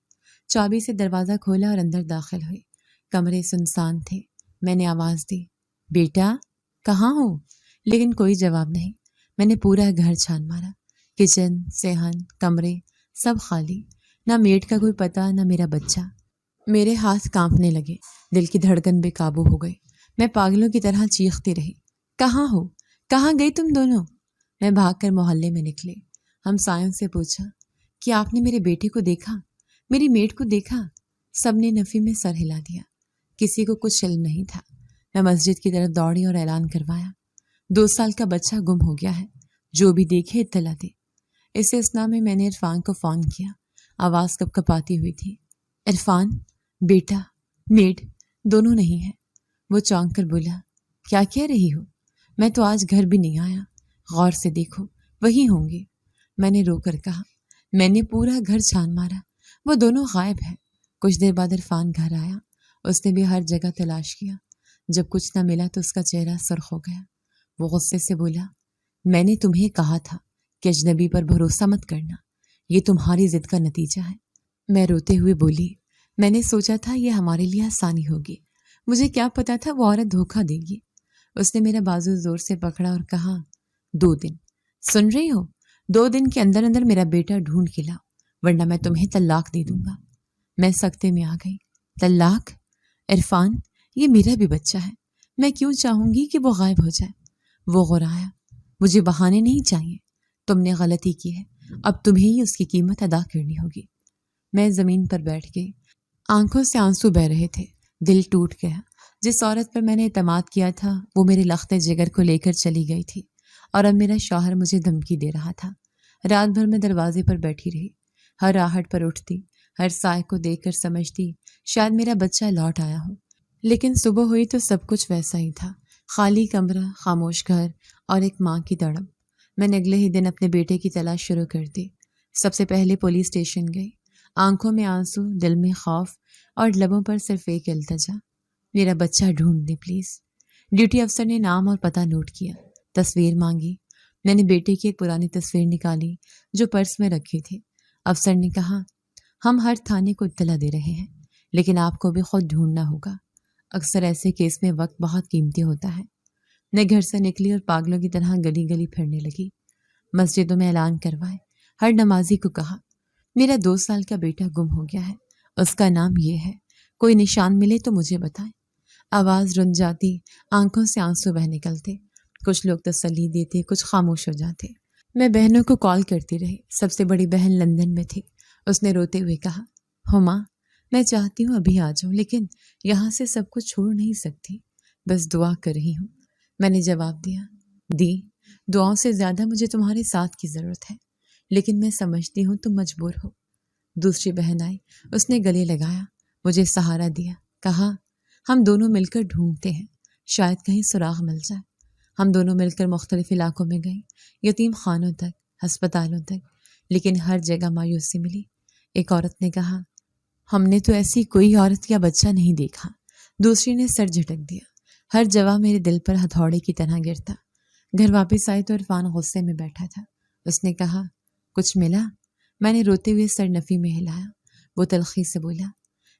چابی سے دروازہ کھولا اور اندر داخل ہوئی۔ کمرے سنسان تھے۔ میں نے آواز دی، بیٹا کہاں ہو؟ لیکن کوئی جواب نہیں۔ میں نے پورا گھر چھان مارا، کچن، صحن، کمرے سب خالی، نہ میڈ کا کوئی پتہ نہ میرا بچہ۔ میرے ہاتھ کانپنے لگے، دل کی دھڑکن بے قابو ہو گئی۔ میں پاگلوں کی طرح چیختی رہی، کہاں ہو؟ کہاں گئی تم دونوں؟ میں بھاگ کر محلے میں نکلی۔ ہمسایوں سے پوچھا، کیا آپ نے میرے بیٹے کو دیکھا؟ میری میڈ کو دیکھا؟ سب نے نفی میں سر ہلا دیا، کسی کو کچھ علم نہیں تھا۔ میں مسجد کی طرف دوڑی اور اعلان کروایا، 2 سال کا بچہ گم ہو گیا ہے، جو بھی دیکھے اطلاع دے۔ اس اثنا میں نے عرفان کو فون کیا، آواز کپ کپاتی ہوئی تھی، عرفان بیٹا میڈ دونوں نہیں ہیں۔ وہ چونک کر بولا، کیا کہہ رہی ہو؟ میں تو آج گھر بھی نہیں آیا، غور سے دیکھو وہی ہوں گے۔ میں نے رو کر کہا، میں نے پورا گھر چھان مارا، وہ دونوں غائب ہیں۔ کچھ دیر بعد عرفان گھر آیا، اس نے بھی ہر جگہ تلاش کیا، جب کچھ نہ ملا تو اس کا چہرہ سرخ ہو گیا۔ وہ غصے سے بولا، میں نے تمہیں کہا تھا کہ اجنبی پر بھروسہ مت کرنا، یہ تمہاری ضد کا نتیجہ ہے۔ میں روتے ہوئے بولی، میں نے سوچا تھا یہ ہمارے لیے آسانی ہوگی، مجھے کیا پتا تھا وہ عورت دھوکہ دے گی۔ اس نے میرا بازو زور سے پکڑا اور کہا، 2 دن سن رہی ہو؟ 2 دن کے اندر اندر میرا بیٹا ڈھونڈ کے لاؤ، ورنہ میں تمہیں طلاق دے دوں گا۔ میں سکتے میں آ گئی، طلاق؟ عرفان یہ میرا بھی بچہ ہے، میں کیوں چاہوں گی کہ وہ غائب ہو جائے؟ وہ غرایا، مجھے بہانے نہیں چاہیے، تم نے غلطی کی ہے، اب تمہیں ہی اس کی قیمت ادا کرنی ہوگی۔ میں زمین پر بیٹھ گئی، آنکھوں سے آنسو بہہ رہے تھے، دل ٹوٹ گیا۔ جس عورت پر میں نے اعتماد کیا تھا وہ میرے لخت جگر کو لے کر چلی گئی تھی، اور اب میرا شوہر مجھے دھمکی دے رہا تھا۔ رات بھر میں دروازے پر بیٹھی رہی، ہر آہٹ پر اٹھتی، ہر سائے کو دیکھ کر سمجھتی شاید میرا بچہ لوٹ آیا ہو۔ لیکن صبح ہوئی تو سب کچھ ویسا ہی تھا، خالی کمرہ، خاموش گھر اور ایک ماں کی تڑپ۔ میں نے اگلے ہی دن اپنے بیٹے کی تلاش شروع کر دی۔ سب سے پہلے پولیس اسٹیشن گئی، آنکھوں میں آنسو، دل میں خوف اور لبوں پر صرف ایک التجا، میرا بچہ ڈھونڈ دے پلیز۔ ڈیوٹی افسر نے نام اور پتہ نوٹ کیا، تصویر مانگی۔ میں نے بیٹے کی ایک پرانی تصویر نکالی جو پرس میں رکھی تھی۔ افسر نے کہا، ہم ہر تھانے کو اطلاع دے رہے ہیں، لیکن آپ کو بھی خود ڈھونڈنا ہوگا، اکثر ایسے کیس میں وقت بہت قیمتی ہوتا ہے۔ میں گھر سے نکلی اور پاگلوں کی طرح گلی گلی پھرنے لگی، مسجدوں میں اعلان کروائے، ہر نمازی کو کہا، میرا 2 سال کا بیٹا گم ہو گیا ہے، اس کا نام یہ ہے، کوئی نشان ملے تو مجھے بتائیں۔ آواز رن جاتی، آنکھوں سے آنسو بہہ نکلتے، کچھ لوگ تسلی دیتے، کچھ خاموش ہو جاتے۔ میں بہنوں کو کال کرتی رہی، سب سے بڑی بہن لندن میں تھی۔ اس نے روتے ہوئے کہا، ہما، میں چاہتی ہوں ابھی آ جاؤں، لیکن یہاں سے سب کچھ چھوڑ نہیں سکتی، بس دعا کر رہی ہوں۔ میں نے جواب دیا، دی، دعاؤں سے زیادہ مجھے تمہارے ساتھ کی ضرورت ہے، لیکن میں سمجھتی ہوں تم مجبور ہو۔ دوسری بہن آئی، اس نے گلے لگایا، مجھے سہارا دیا، کہا ہم دونوں مل کر ڈھونڈتے ہیں، شاید کہیں سراغ مل جائے۔ ہم دونوں مل کر مختلف علاقوں میں گئے، یتیم خانوں تک، ہسپتالوں تک، لیکن ہر جگہ مایوسی ملی۔ ایک عورت نے کہا، ہم نے تو ایسی کوئی عورت یا بچہ نہیں دیکھا۔ دوسری نے سر جھٹک دیا۔ ہر جواب میرے دل پر ہتھوڑے کی طرح گرتا۔ گھر واپس آئی تو عرفان غصے میں بیٹھا تھا۔ اس نے کہا، کچھ ملا؟ میں نے روتے ہوئے سر نفی میں ہلایا۔ وہ تلخی سے بولا،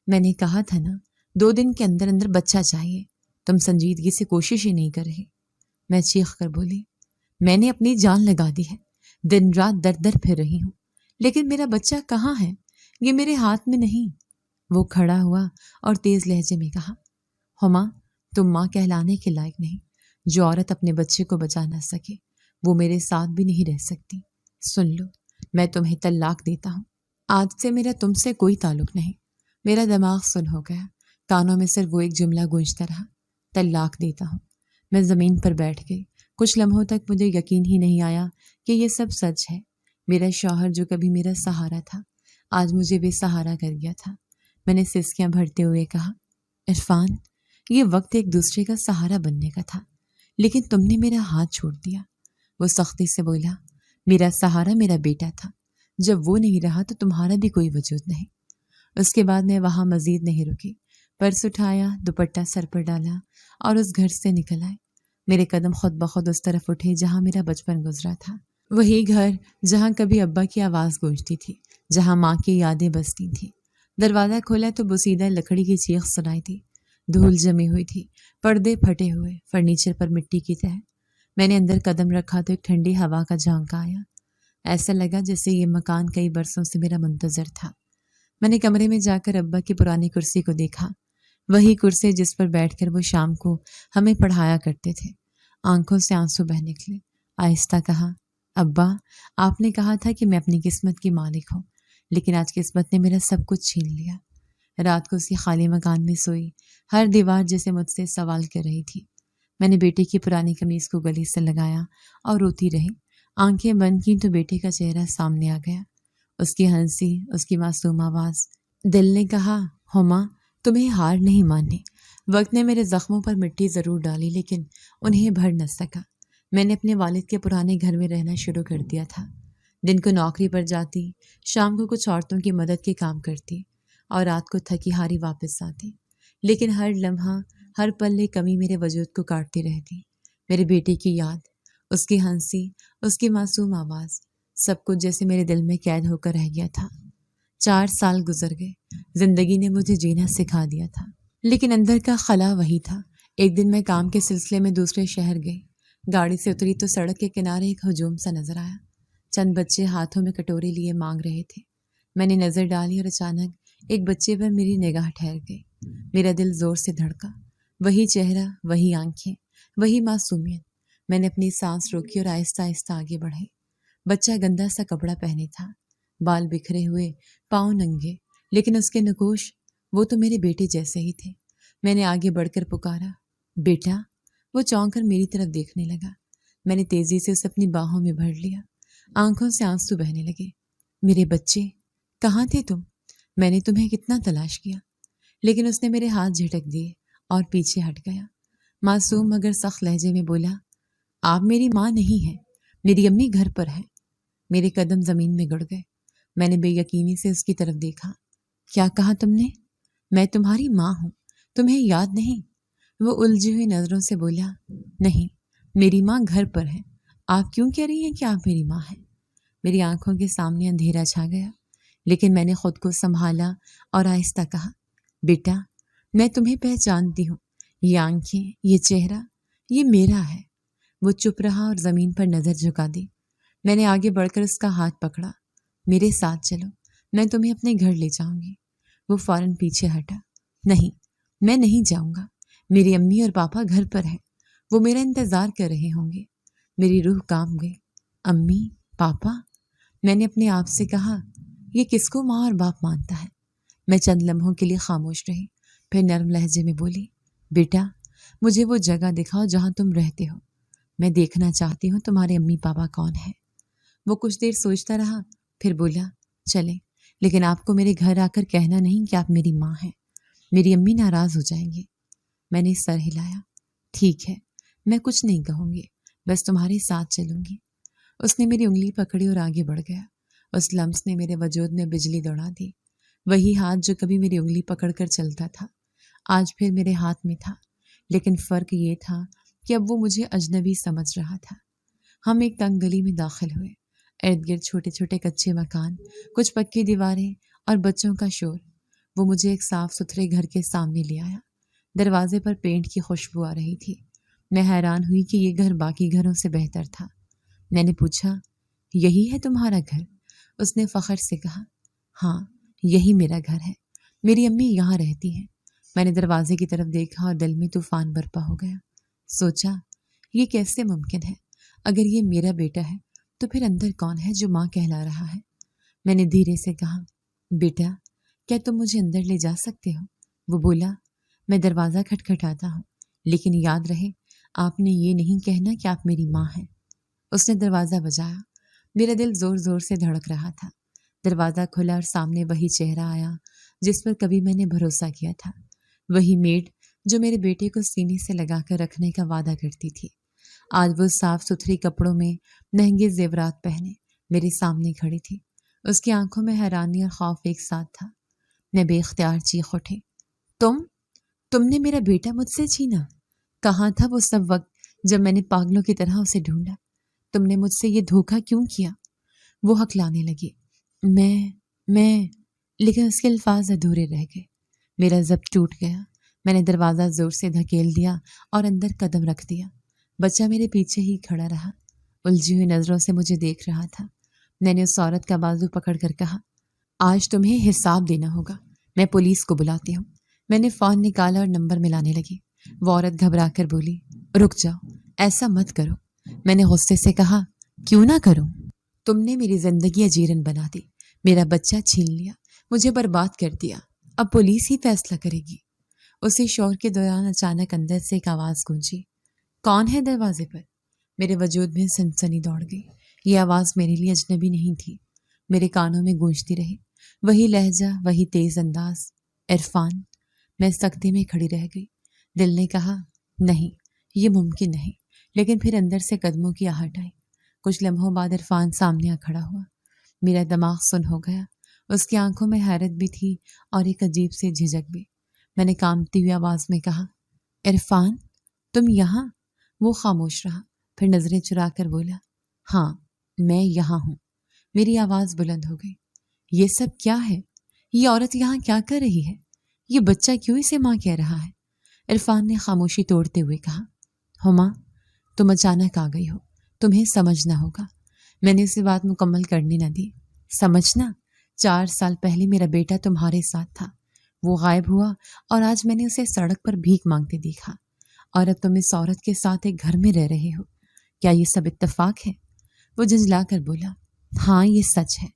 میں نے کہا تھا نا، 2 دن کے اندر اندر بچہ چاہیے، تم سنجیدگی سے کوشش ہی نہیں کر رہی۔ میں چیخ کر بولی، میں نے اپنی جان لگا دی ہے، دن رات در در پھر رہی ہوں، لیکن میرا بچہ کہاں ہے؟ یہ میرے ہاتھ میں نہیں۔ وہ کھڑا ہوا اور تیز لہجے میں کہا، ہما، تم ماں کہلانے کے لائق نہیں۔ جو عورت اپنے بچے کو بچا نہ سکے وہ میرے ساتھ بھی نہیں رہ سکتی۔ سن لو، میں تمہیں طلاق دیتا ہوں۔ آج سے میرا تم سے کوئی تعلق نہیں۔ میرا دماغ سن ہو گیا، کانوں میں صرف وہ ایک جملہ گونجتا رہا، طلاق دیتا ہوں۔ میں زمین پر بیٹھ گئی۔ کچھ لمحوں تک مجھے یقین ہی نہیں آیا کہ یہ سب سچ ہے۔ میرا شوہر جو کبھی میرا سہارا تھا، آج مجھے بے سہارا کر گیا تھا۔ میں نے سسکیاں بھرتے ہوئے کہا، عرفان، یہ وقت ایک دوسرے کا سہارا بننے کا تھا، لیکن تم نے میرا ہاتھ چھوڑ دیا۔ وہ سختی سے بولا، میرا سہارا میرا بیٹا تھا، جب وہ نہیں رہا تو تمہارا بھی کوئی وجود نہیں۔ اس کے بعد میں وہاں مزید نہیں رکی۔ پرس اٹھایا، دوپٹہ سر پر ڈالا اور اس گھر سے نکل آئے۔ میرے قدم خود بخود اس طرف اٹھے جہاں میرا بچپن گزرا تھا، وہی گھر جہاں کبھی ابا کی آواز گونجتی تھی، جہاں ماں کی یادیں بستی تھی۔ دروازہ کھولا تو بوسیدہ لکڑی کی چیخ سنائی تھی۔ دھول جمی ہوئی تھی، پردے پھٹے ہوئے، فرنیچر پر مٹی کی تہ۔ میں نے اندر قدم رکھا تو ایک ٹھنڈی ہوا کا جھونکا آیا۔ ایسا لگا جیسے یہ مکان کئی برسوں سے میرا منتظر تھا۔ میں نے کمرے میں جا کر ابا کی پرانی کرسی کو دیکھا، وہی کرسی جس پر بیٹھ کر وہ شام کو ہمیں پڑھایا کرتے تھے۔ آنکھوں سے آنسو بہہ نکلے۔ آہستہ کہا، ابا، آپ نے کہا تھا کہ میں اپنی قسمت کی مالک ہوں، لیکن آج قسمت نے میرا سب کچھ چھین لیا۔ رات کو اسی خالی مکان میں سوئی، ہر دیوار جیسے مجھ سے سوال کر رہی تھی۔ میں نے بیٹے کی پرانی قمیض کو گلی سے لگایا اور روتی رہی۔ آنکھیں بند کی تو بیٹے کا چہرہ سامنے آ گیا، اس کی ہنسی، اس کی معصوم آواز۔ دل نے کہا، ہما، تمہیں ہار نہیں ماننی۔ وقت نے میرے زخموں پر مٹی ضرور ڈالی، لیکن انہیں بھر نہ سکا۔ میں نے اپنے والد کے پرانے گھر میں رہنا شروع کر دیا تھا۔ دن کو نوکری پر جاتی، شام کو کچھ عورتوں کی مدد کے کام کرتی اور رات کو تھکی ہاری واپس آتی، لیکن ہر لمحہ، ہر پل کمی میرے وجود کو کاٹتی رہتی۔ میرے بیٹے کی یاد، اس کی ہنسی، اس کی معصوم آواز، سب کچھ جیسے میرے دل میں قید ہو کر رہ گیا تھا۔ 4 سال گزر گئے، زندگی نے مجھے جینا سکھا دیا تھا، لیکن اندر کا خلا وہی تھا۔ ایک دن میں کام کے سلسلے میں دوسرے شہر گئی۔ گاڑی سے اتری تو سڑک کے کنارے ایک ہجوم سا نظر آیا۔ چند بچے ہاتھوں میں کٹوری لیے مانگ رہے تھے۔ میں نے نظر ڈالی اور اچانک ایک بچے پر میری نگاہ ٹھہر گئی۔ میرا دل زور سے دھڑکا۔ وہی چہرہ، وہی آنکھیں، وہی معصومیت۔ میں نے اپنی سانس روکی اور آہستہ آہستہ آگے بڑھی۔ بچہ گندا سا کپڑا پہنے تھا، بال بکھرے ہوئے، پاؤں ننگے، لیکن اس کے نقوش، وہ تو میرے بیٹے جیسے ہی تھے۔ میں نے آگے بڑھ کر پکارا، بیٹا۔ وہ چونک کر میری طرف دیکھنے لگا۔ میں نے تیزی سے اسے اپنی باہوں میں بھر لیا۔ آنکھوں سے آنسو بہنے لگے۔ میرے بچے، کہاں تھے تم؟ میں نے تمہیں کتنا تلاش کیا، لیکن اس نے میرے ہاتھ جھٹک دیے اور پیچھے ہٹ گیا۔ معصوم مگر سخت لہجے میں بولا، آپ میری ماں نہیں ہیں، میری امی گھر پر ہیں۔ میرے قدم زمین میں گڑ گئے۔ میں نے بے یقینی سے اس کی طرف دیکھا۔ کیا کہا تم نے؟ میں تمہاری ماں ہوں، تمہیں یاد نہیں؟ وہ الجھی ہوئی نظروں سے بولا، نہیں، میری ماں گھر پر ہے۔ آپ کیوں کہہ رہی ہیں کہ آپ میری ماں ہیں؟ میری آنکھوں کے سامنے اندھیرا چھا گیا، لیکن میں نے خود کو سنبھالا اور آہستہ کہا، بیٹا، میں تمہیں پہچانتی ہوں، یہ آنکھیں، یہ چہرہ، یہ میرا ہے۔ وہ چپ رہا اور زمین پر نظر جھکا دی۔ میں نے آگے بڑھ کر اس کا ہاتھ پکڑا۔ میرے ساتھ چلو، میں تمہیں اپنے گھر لے جاؤں گی۔ وہ فوراً پیچھے ہٹا۔ نہیں، میں نہیں جاؤں گا، میری امی اور پاپا گھر پر ہیں، وہ میرا انتظار کر رہے ہوں گے۔ میری روح کانپ گئی۔ امی، پاپا؟ میں نے اپنے آپ سے کہا، یہ کس کو ماں اور باپ مانتا ہے؟ میں چند لمحوں کے لیے خاموش رہی، پھر نرم لہجے میں بولی، بیٹا مجھے وہ جگہ دکھاؤ جہاں تم رہتے ہو، میں دیکھنا چاہتی ہوں تمہارے امی پاپا کون ہیں۔ وہ کچھ دیر سوچتا رہا، پھر بولا، چلیں، لیکن آپ کو میرے گھر آ کر کہنا نہیں کہ آپ میری ماں ہیں، میری امی ناراض ہو جائیں گے۔ میں نے سر ہلایا، ٹھیک ہے، میں کچھ نہیں کہوں گی، بس تمہارے ساتھ چلوں گی۔ اس نے میری انگلی پکڑی اور آگے بڑھ گیا۔ اس لمس نے میرے وجود میں بجلی دوڑا دی۔ وہی ہاتھ جو کبھی میری انگلی پکڑ کر چلتا تھا آج پھر میرے ہاتھ میں تھا، لیکن فرق یہ تھا کہ اب وہ مجھے اجنبی سمجھ رہا تھا۔ ہم ایک تنگ گلی میں داخل ہوئے، ارد گرد چھوٹے چھوٹے کچے مکان، کچھ پکی دیواریں اور بچوں کا شور۔ وہ مجھے ایک صاف ستھرے گھر کے سامنے لے آیا۔ دروازے پر پینٹ کی خوشبو آ رہی تھی۔ میں حیران ہوئی کہ یہ گھر باقی گھروں سے بہتر تھا۔ میں نے پوچھا، یہی ہے تمہارا گھر؟ اس نے فخر سے کہا، ہاں یہی میرا گھر ہے، میری امی یہاں رہتی ہیں۔ میں نے دروازے کی طرف دیکھا اور دل میں طوفان برپا ہو گیا۔ سوچا، یہ کیسے ممکن ہے؟ اگر یہ میرا بیٹا ہے تو پھر اندر کون ہے جو ماں کہلا رہا ہے؟ میں نے دھیرے سے کہا، بیٹا کیا تم مجھے اندر لے جا سکتے ہو؟ وہ بولا، میں دروازہ کھٹکھٹاتا ہوں، لیکن یاد رہے آپ نے یہ نہیں کہنا کہ آپ میری ماں ہیں۔ اس نے دروازہ بجایا۔ میرا دل زور زور سے دھڑک رہا تھا۔ دروازہ کھلا اور سامنے وہی چہرہ آیا جس پر کبھی میں نے بھروسہ کیا تھا، وہی میڈ جو میرے بیٹے کو سینے سے لگا کر رکھنے کا وعدہ کرتی تھی۔ آج وہ صاف ستھری کپڑوں میں مہنگے زیورات پہنے میرے سامنے کھڑی تھی۔ اس کی آنکھوں میں حیرانی اور خوف ایک ساتھ تھا۔ میں بے اختیار چیخ اٹھی، تم نے میرا بیٹا مجھ سے چھینا؟ کہاں تھا وہ سب وقت جب میں نے پاگلوں کی طرح اسے ڈھونڈا؟ تم نے مجھ سے یہ دھوکہ کیوں کیا؟ وہ ہکلانے لگی۔ میں لیکن اس کے الفاظ ادھورے رہ گئے۔ میرا ضبط ٹوٹ گیا۔ میں نے دروازہ زور سے دھکیل دیا اور اندر قدم رکھ دیا۔ بچہ میرے پیچھے ہی کھڑا رہا، الجھی ہوئی نظروں سے مجھے دیکھ رہا تھا۔ میں نے اس عورت کا بازو پکڑ کر کہا، آج تمہیں حساب دینا ہوگا، میں پولیس کو بلاتی ہوں۔ میں نے فون نکالا اور نمبر ملانے لگی۔ وہ عورت گھبرا کر بولی، رک جاؤ، ایسا مت کرو۔ میں نے غصے سے کہا، کیوں نہ کروں؟ تم نے میری زندگی اجیرن بنا دی، میرا بچہ چھین لیا، مجھے برباد کر دیا، اب پولیس ہی فیصلہ کرے گی۔ اسی شور کے دوران اچانک اندر سے ایک آواز گونجی، کون ہے دروازے پر؟ میرے وجود میں سنسنی دوڑ گئی۔ یہ آواز میرے لیے اجنبی نہیں تھی، میرے کانوں میں گونجتی رہی، وہی لہجہ، وہی تیز انداز، عرفان۔ میں سکتے میں کھڑی رہ گئی۔ دل نے کہا، نہیں یہ ممکن نہیں، لیکن پھر اندر سے قدموں کی آہٹ آئی۔ کچھ لمحوں بعد عرفان سامنے آ کھڑا ہوا۔ میرا دماغ سن ہو گیا۔ اس کی آنکھوں میں حیرت بھی تھی اور ایک عجیب سی جھجک بھی۔ میں نے کانپتی ہوئی آواز میں کہا، عرفان تم یہاں؟ وہ خاموش رہا، پھر نظریں چرا کر بولا، ہاں میں یہاں ہوں۔ میری آواز بلند ہو گئی، یہ سب کیا ہے؟ یہ عورت یہاں کیا کر رہی ہے؟ یہ بچہ کیوں اسے ماں کہہ رہا ہے؟ عرفان نے خاموشی توڑتے ہوئے کہا، ہما تم اچانک آ گئی ہو، تمہیں سمجھنا ہوگا۔ میں نے اسے بات مکمل کرنے نہ دی۔ سمجھنا؟ 4 سال پہلے میرا بیٹا تمہارے ساتھ تھا، وہ غائب ہوا اور آج میں نے اسے سڑک پر بھیک مانگتے دیکھا، اور اب تم اس عورت کے ساتھ ایک گھر میں رہ رہے ہو۔ کیا یہ سب اتفاق ہے؟ وہ جھنجلا کر بولا، ہاں یہ سچ ہے،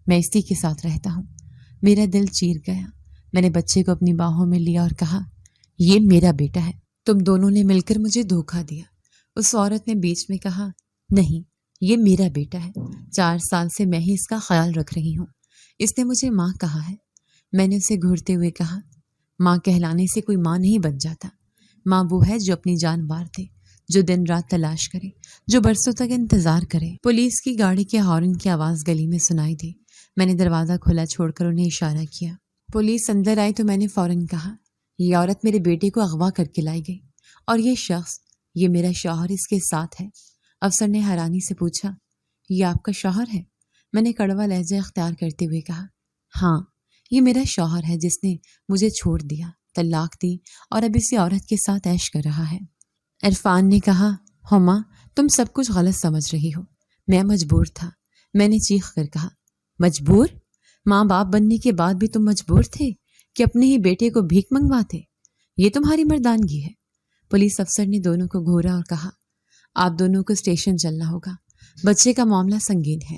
میں اسی کے ساتھ رہتا ہوں۔ میرا دل چیر گیا۔ میں نے بچے کو اپنی باہوں میں لیا اور کہا، یہ میرا بیٹا ہے، تم دونوں نے مل کر مجھے دھوکہ دیا۔ اس عورت نے بیچ میں کہا، نہیں یہ میرا بیٹا ہے، 4 سال سے میں ہی اس کا خیال رکھ رہی ہوں، اس نے مجھے ماں کہا ہے۔ میں نے اسے گھورتے ہوئے کہا، ماں کہلانے سے کوئی ماں نہیں بن جاتا، ماں وہ ہے جو اپنی جان وار دے، جو دن رات تلاش کرے، جو برسوں تک انتظار کرے۔ پولیس کی گاڑی کے ہارن کی آواز گلی میں سنائی دی۔ میں نے دروازہ کھلا چھوڑ کر انہیں اشارہ کیا۔ پولیس اندر آئی تو میں نے فوراً کہا، یہ عورت میرے بیٹے کو اغوا کر کے لائی گئی، اور یہ شخص، یہ میرا شوہر اس کے ساتھ ہے۔ افسر نے حیرانی سے پوچھا، یہ آپ کا شوہر ہے؟ میں نے کڑوا لہجہ اختیار کرتے ہوئے کہا، ہاں یہ میرا شوہر ہے جس نے مجھے چھوڑ دیا، طلاق دی اور اب اسی عورت کے ساتھ عیش کر رہا ہے۔ عرفان نے کہا، ہما تم سب کچھ غلط سمجھ رہی ہو، میں مجبور تھا۔ میں نے چیخ کر کہا، مجبور؟ ماں باپ بننے کے بعد بھی تم مجبور تھے کہ اپنے ہی بیٹے کو بھیک منگواتے؟ یہ تمہاری مردانگی ہے؟ پولیس افسر نے دونوں کو گھورا اور کہا، آپ دونوں کو اسٹیشن چلنا ہوگا، بچے کا معاملہ سنگین ہے۔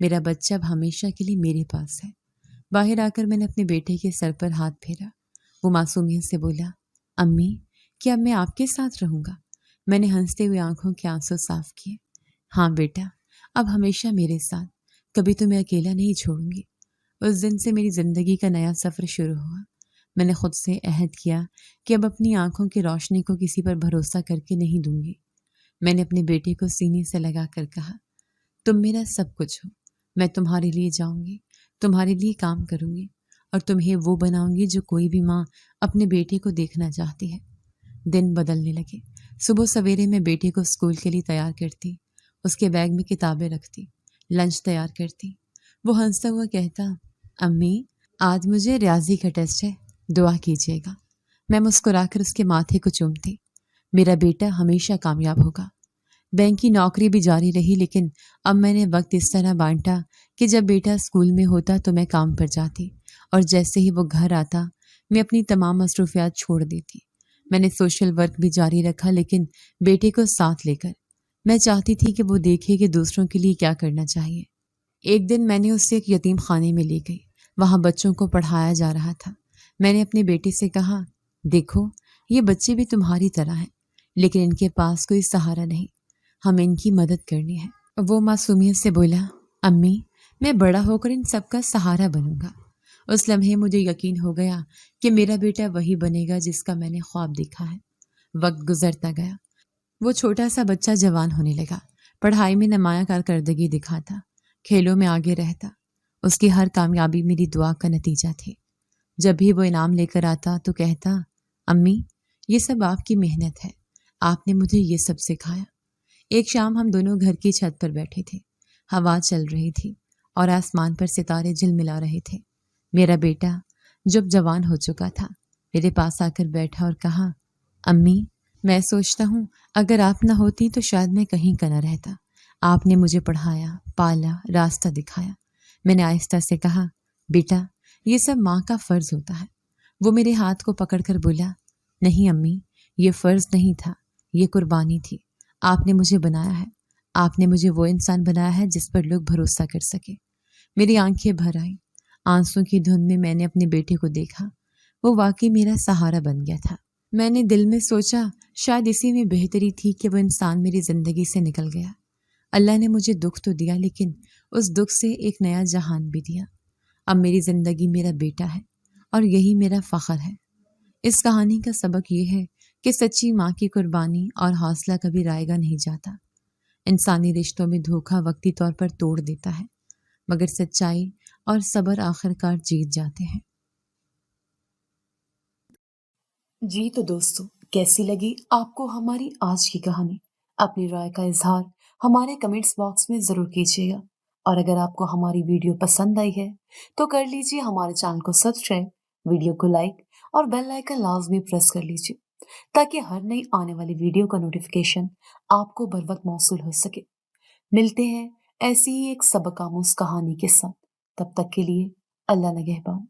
میرا بچہ اب ہمیشہ کے لیے میرے پاس ہے۔ باہر آ کر میں نے اپنے بیٹے کے سر پر ہاتھ پھیرا۔ وہ معصومیت سے بولا، امی کیا میں آپ کے ساتھ رہوں گا؟ میں نے ہنستے ہوئے آنکھوں کے آنسو صاف کیے۔ ہاں بیٹا، اب ہمیشہ میرے ساتھ، کبھی تمہیں اکیلا نہیں چھوڑوں گی۔ اس دن سے میری زندگی کا نیا سفر شروع ہوا۔ میں نے خود سے عہد کیا کہ اب اپنی آنکھوں کی روشنی کو کسی پر بھروسہ کر کے نہیں دوں گی۔ میں نے اپنے بیٹے کو سینے سے لگا کر کہا، تم میرا سب کچھ ہو، میں تمہارے لیے جاؤں گی، تمہارے لیے کام کروں گی اور تمہیں وہ بناؤں گی جو کوئی بھی ماں اپنے بیٹے کو دیکھنا چاہتی ہے۔ دن بدلنے لگے۔ صبح سویرے میں بیٹے کو اسکول کے لیے تیار کرتی، اس کے بیگ میں کتابیں رکھتی، لنچ تیار کرتی۔ وہ ہنستا ہوا کہتا، امی آج مجھے ریاضی کا ٹیسٹ ہے، دعا کیجیے گا۔ میں مسکرا کر اس کے ماتھے کو چومتی۔ میرا بیٹا ہمیشہ کامیاب ہوگا۔ بینک کی نوکری بھی جاری رہی، لیکن اب میں نے وقت اس طرح بانٹا کہ جب بیٹا اسکول میں ہوتا تو میں کام پر جاتی اور جیسے ہی وہ گھر آتا میں اپنی تمام مصروفیات چھوڑ دیتی۔ میں نے سوشل ورک بھی جاری رکھا، لیکن بیٹے کو ساتھ لے کر۔ میں چاہتی تھی کہ وہ دیکھے کہ دوسروں کے لیے کیا کرنا چاہیے۔ ایک دن میں نے اسے ایک یتیم خانے میں لے گئی۔ وہاں بچوں کو پڑھایا جا رہا تھا۔ میں نے اپنے بیٹے سے کہا، دیکھو یہ بچے بھی تمہاری طرح ہیں، لیکن ان کے پاس کوئی سہارا نہیں، ہمیں ان کی مدد کرنی ہے۔ وہ معصومیت سے بولا، امی میں بڑا ہو کر ان سب کا سہارا بنوں گا۔ اس لمحے مجھے یقین ہو گیا کہ میرا بیٹا وہی بنے گا جس کا میں نے خواب دیکھا ہے۔ وقت گزرتا گیا۔ وہ چھوٹا سا بچہ جوان ہونے لگا، پڑھائی میں نمایاں کارکردگی دکھاتا، کھیلوں میں آگے رہتا۔ اس کی ہر کامیابی میری دعا کا نتیجہ تھی۔ جب بھی وہ انعام لے کر آتا تو کہتا، امی یہ سب آپ کی محنت ہے، آپ نے مجھے یہ سب سکھایا۔ ایک شام ہم دونوں گھر کی چھت پر بیٹھے تھے۔ ہوا چل رہی تھی اور آسمان پر ستارے جھلملا رہے تھے۔ میرا بیٹا جب جوان ہو چکا تھا میرے پاس آ کر بیٹھا اور کہا، امی میں سوچتا ہوں اگر آپ نہ ہوتی تو شاید میں کہیں کا نہ رہتا۔ آپ نے مجھے پڑھایا، پالا، راستہ دکھایا۔ میں نے آہستہ سے کہا، بیٹا یہ سب ماں کا فرض ہوتا ہے۔ وہ میرے ہاتھ کو پکڑ کر بولا، نہیں امی یہ فرض نہیں تھا، یہ قربانی تھی۔ آپ نے مجھے بنایا ہے، آپ نے مجھے وہ انسان بنایا ہے جس پر لوگ بھروسہ کر سکے۔ میری آنکھیں بھر آئیں۔ آنسوں کی دھند میں نے اپنے بیٹے کو دیکھا۔ وہ واقعی میرا سہارا بن گیا تھا۔ میں نے دل میں سوچا شاید اسی میں بہتری تھی کہ وہ انسان میری زندگی سے نکل گیا۔ اللہ نے مجھے دکھ تو دیا، لیکن اس دکھ سے ایک نیا جہان بھی دیا۔ اب میری زندگی میرا بیٹا ہے اور یہی میرا فخر ہے۔ اس کہانی کا سبق یہ ہے کہ سچی ماں کی قربانی اور حوصلہ کبھی رائے گا نہیں جاتا۔ انسانی رشتوں میں دھوکہ وقتی طور پر توڑ دیتا ہے، مگر سچائی اور صبر آخرکار جیت جاتے ہیں۔ جی تو دوستو، کیسی لگی آپ کو ہماری آج کی کہانی؟ اپنی رائے کا اظہار ہمارے کمنٹس باکس میں ضرور کیجیے گا، اور اگر آپ کو ہماری ویڈیو پسند آئی ہے تو کر لیجیے ہمارے چینل کو سبسکرائب، ویڈیو کو لائک اور بیل آئیکن لازمی پریس کر لیجیے تاکہ ہر نئی آنے والی ویڈیو کا نوٹیفیکیشن آپ کو بر وقت موصول ہو سکے۔ ملتے ہیں ایسی ہی ایک سبق آموز کہانی کے ساتھ، تب تک کے لیے اللہ نگہبان۔